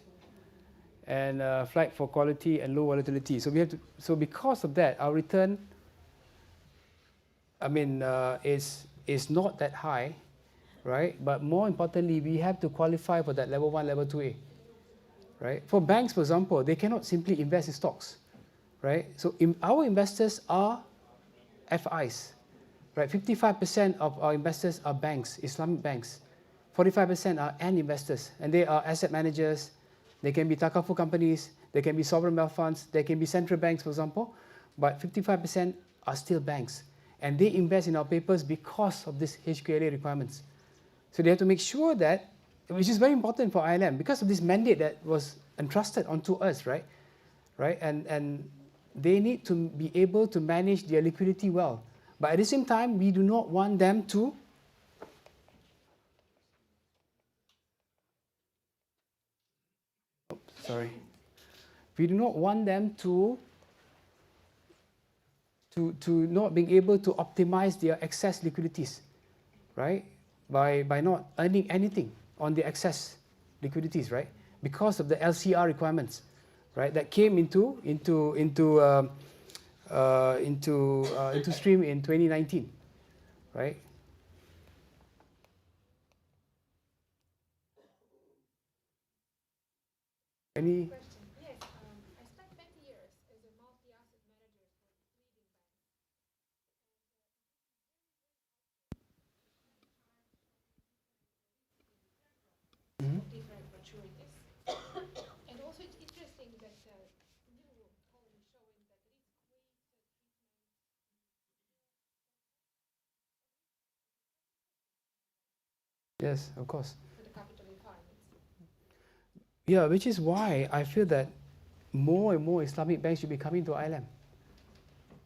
and flight for quality and low volatility. So we have to. So because of that, our return, is not that high, right? But more importantly, we have to qualify for that level 1, level 2A, right? For banks, for example, they cannot simply invest in stocks, right? So our investors are FIs, right? 55% of our investors are banks, Islamic banks. 45% are end investors, and they are asset managers. They can be takaful companies, they can be sovereign wealth funds, they can be central banks, for example, but 55% are still banks. And they invest in our papers because of this HQLA requirements. So they have to make sure that, which is very important for ILM, because of this mandate that was entrusted onto us, right? And they need to be able to manage their liquidity well. But at the same time, we do not want them to we do not want them to not being able to optimize their excess liquidities, right? By not earning anything on the excess liquidities, right? Because of the LCR requirements, right? That came into stream in 2019, right? Any? Yes, I spent 20 years as a multi-asset manager for leading banks. Different maturities. And also it's interesting that new column showing that risk-weighted treatment. Yes, of course. For the capital requirements. Yeah, which is why I feel that more and more Islamic banks should be coming to ILM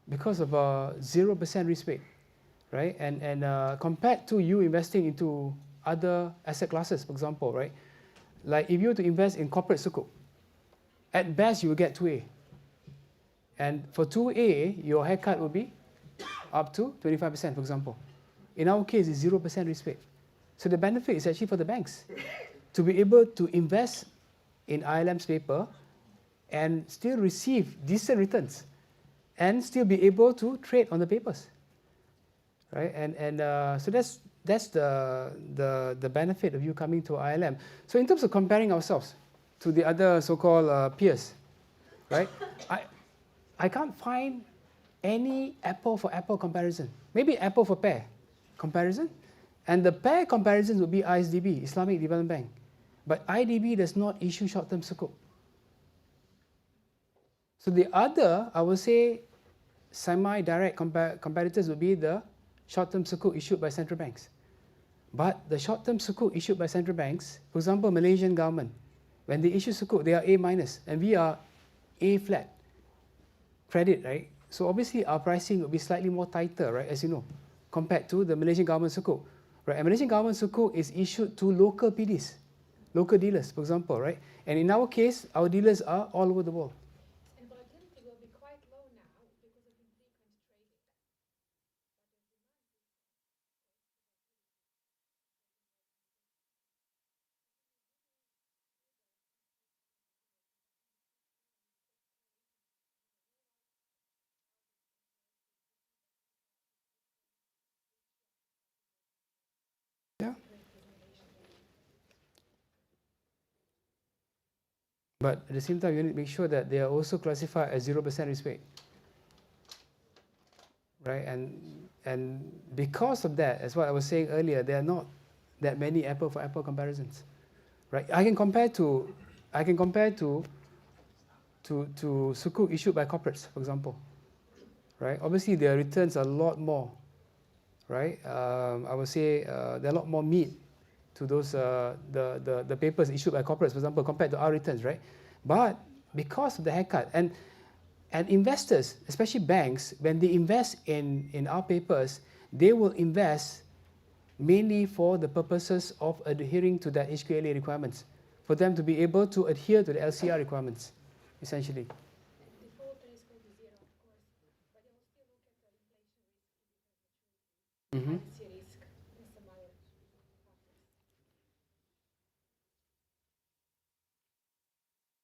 because of 0% risk weight, right? And compared to you investing into other asset classes, for example, right? Like if you were to invest in corporate sukuk, at best you will get 2A. And for 2A, your haircut will be up to 25%, for example. In our case, it's 0% risk weight. So the benefit is actually for the banks to be able to invest in ILM's paper and still receive decent returns and still be able to trade on the papers, right? And so that's the benefit of you coming to ILM. So in terms of comparing ourselves to the other so-called peers, right? I can't find any apple for apple comparison. Maybe apple for pear comparison. And the pair comparisons would be ISDB, Islamic Development Bank. But IDB does not issue short-term sukuk. So the other, I would say, semi-direct competitors would be the short-term sukuk issued by central banks. But the short-term sukuk issued by central banks, for example, Malaysian government, when they issue sukuk, they are A minus, and we are A flat credit, right? So obviously our pricing will be slightly more tighter, right, as you know, compared to the Malaysian government sukuk. Right? And Malaysian government sukuk is issued to local PDs, local dealers, for example, right? And in our case, our dealers are all over the world. And volatility will be quite low now because of infrequent trading. Yeah. But at the same time, you need to make sure that they are also classified as 0% risk weight. Right? And because of that, as what I was saying earlier, there are not that many apple for apple comparisons. Right? I can compare to sukuk issued by corporates, for example. Right? Obviously, their returns are a lot more. Right? I would say there are a lot more meat to those the papers issued by corporates, for example, compared to our returns, right? But because of the haircut, and investors, especially banks, when they invest in our papers, they will invest mainly for the purposes of adhering to the HQLA requirements, for them to be able to adhere to the LCR requirements, essentially. Mm-hmm.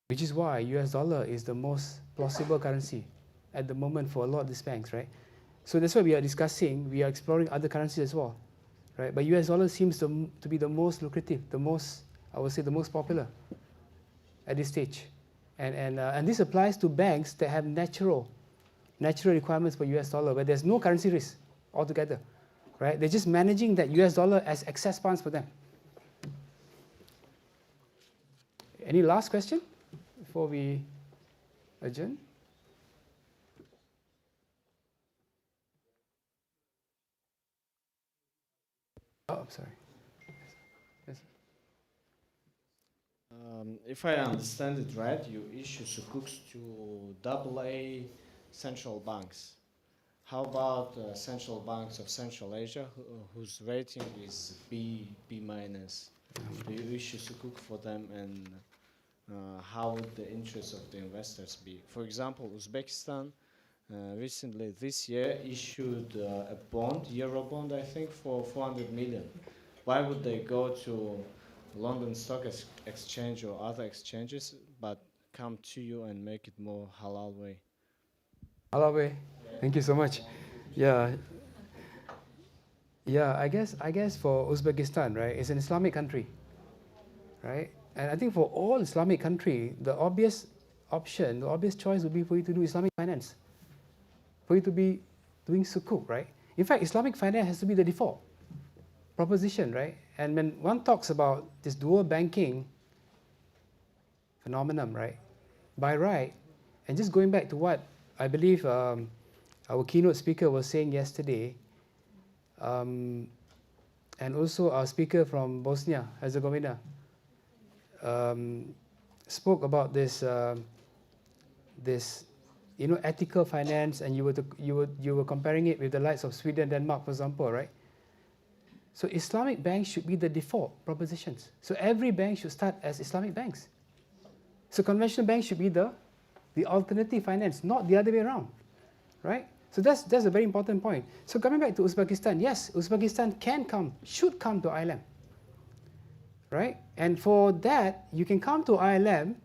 Which is why US dollar is the most plausible currency at the moment for a lot of these banks, right? So that's why we are discussing, we are exploring other currencies as well, right? But US dollar seems to be the most lucrative, the most, I would say, the most popular at this stage. And this applies to banks that have natural requirements for US dollar, where there's no currency risk altogether, right? They're just managing that US dollar as excess funds for them. Any last question before we adjourn? Oh, I'm sorry. Yes. If I understand it right, you issue sukuks to AA central banks. How about central banks of Central Asia, whose rating is B minus? Do you issue sukuk for them, and how would the interest of the investors be? For example, Uzbekistan recently this year issued a bond, Euro bond, I think, for 400 million. Why would they go to London Stock Exchange or other exchanges, but come to you and make it more halal way? Halal way. Thank you so much. Yeah. Yeah, I guess for Uzbekistan, right, it's an Islamic country, right? And I think for all Islamic country, the obvious option, the obvious choice would be for you to do Islamic finance, for you to be doing sukuk, right? In fact, Islamic finance has to be the default proposition, right? And when one talks about this dual banking phenomenon, right, by right, and just going back to what I believe our keynote speaker was saying yesterday, and also our speaker from Bosnia-Herzegovina spoke about this, ethical finance, and you were comparing it with the likes of Sweden, Denmark, for example, right? So Islamic banks should be the default propositions. So every bank should start as Islamic banks. So conventional banks should be the alternative finance, not the other way around, right? So that's a very important point. So coming back to Uzbekistan, yes, Uzbekistan should come to ILM. right? And for that, you can come to ILM.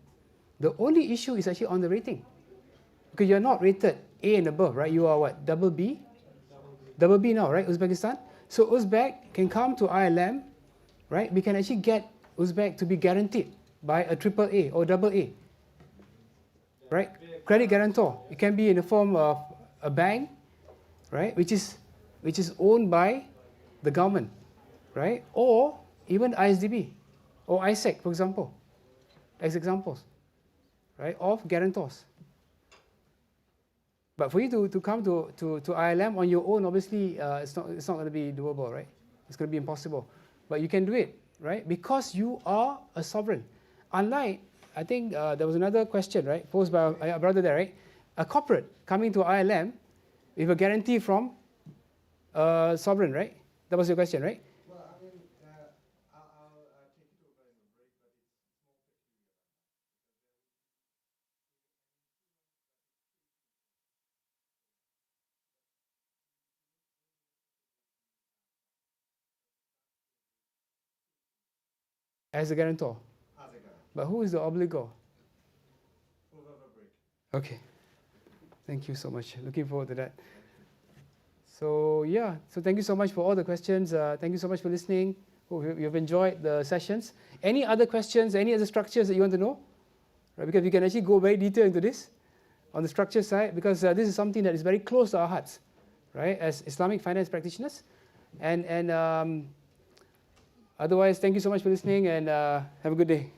The only issue is actually on the rating, because you're not rated A and above, right? You are what, double B? Double B now, right, Uzbekistan? So Uzbek can come to ILM, right? We can actually get Uzbek to be guaranteed by a triple A or double A, right? Credit guarantor. It can be in the form of a bank, right, which is owned by the government, right? Or even ISDB or ISEC, for example, as examples, right, of guarantors. But for you to come to ILM on your own, obviously, it's not going to be doable, right? It's going to be impossible. But you can do it, right? Because you are a sovereign. Unlike, I think there was another question, right, posed by our brother there, right? A corporate coming to ILM with a guarantee from a sovereign, right? That was your question, right? Well, I mean, I'll take it over in a break, but it's more peculiar. As a guarantor. As a guarantor. But who is the obligor? Over the break. Okay. Thank you so much. Looking forward to that. So yeah, so thank you so much for all the questions. Thank you so much for listening. Hope you've enjoyed the sessions. Any other questions, any other structures that you want to know? Right, because we can actually go very detailed into this on the structure side, because this is something that is very close to our hearts, right, as Islamic finance practitioners. And otherwise, thank you so much for listening, and have a good day.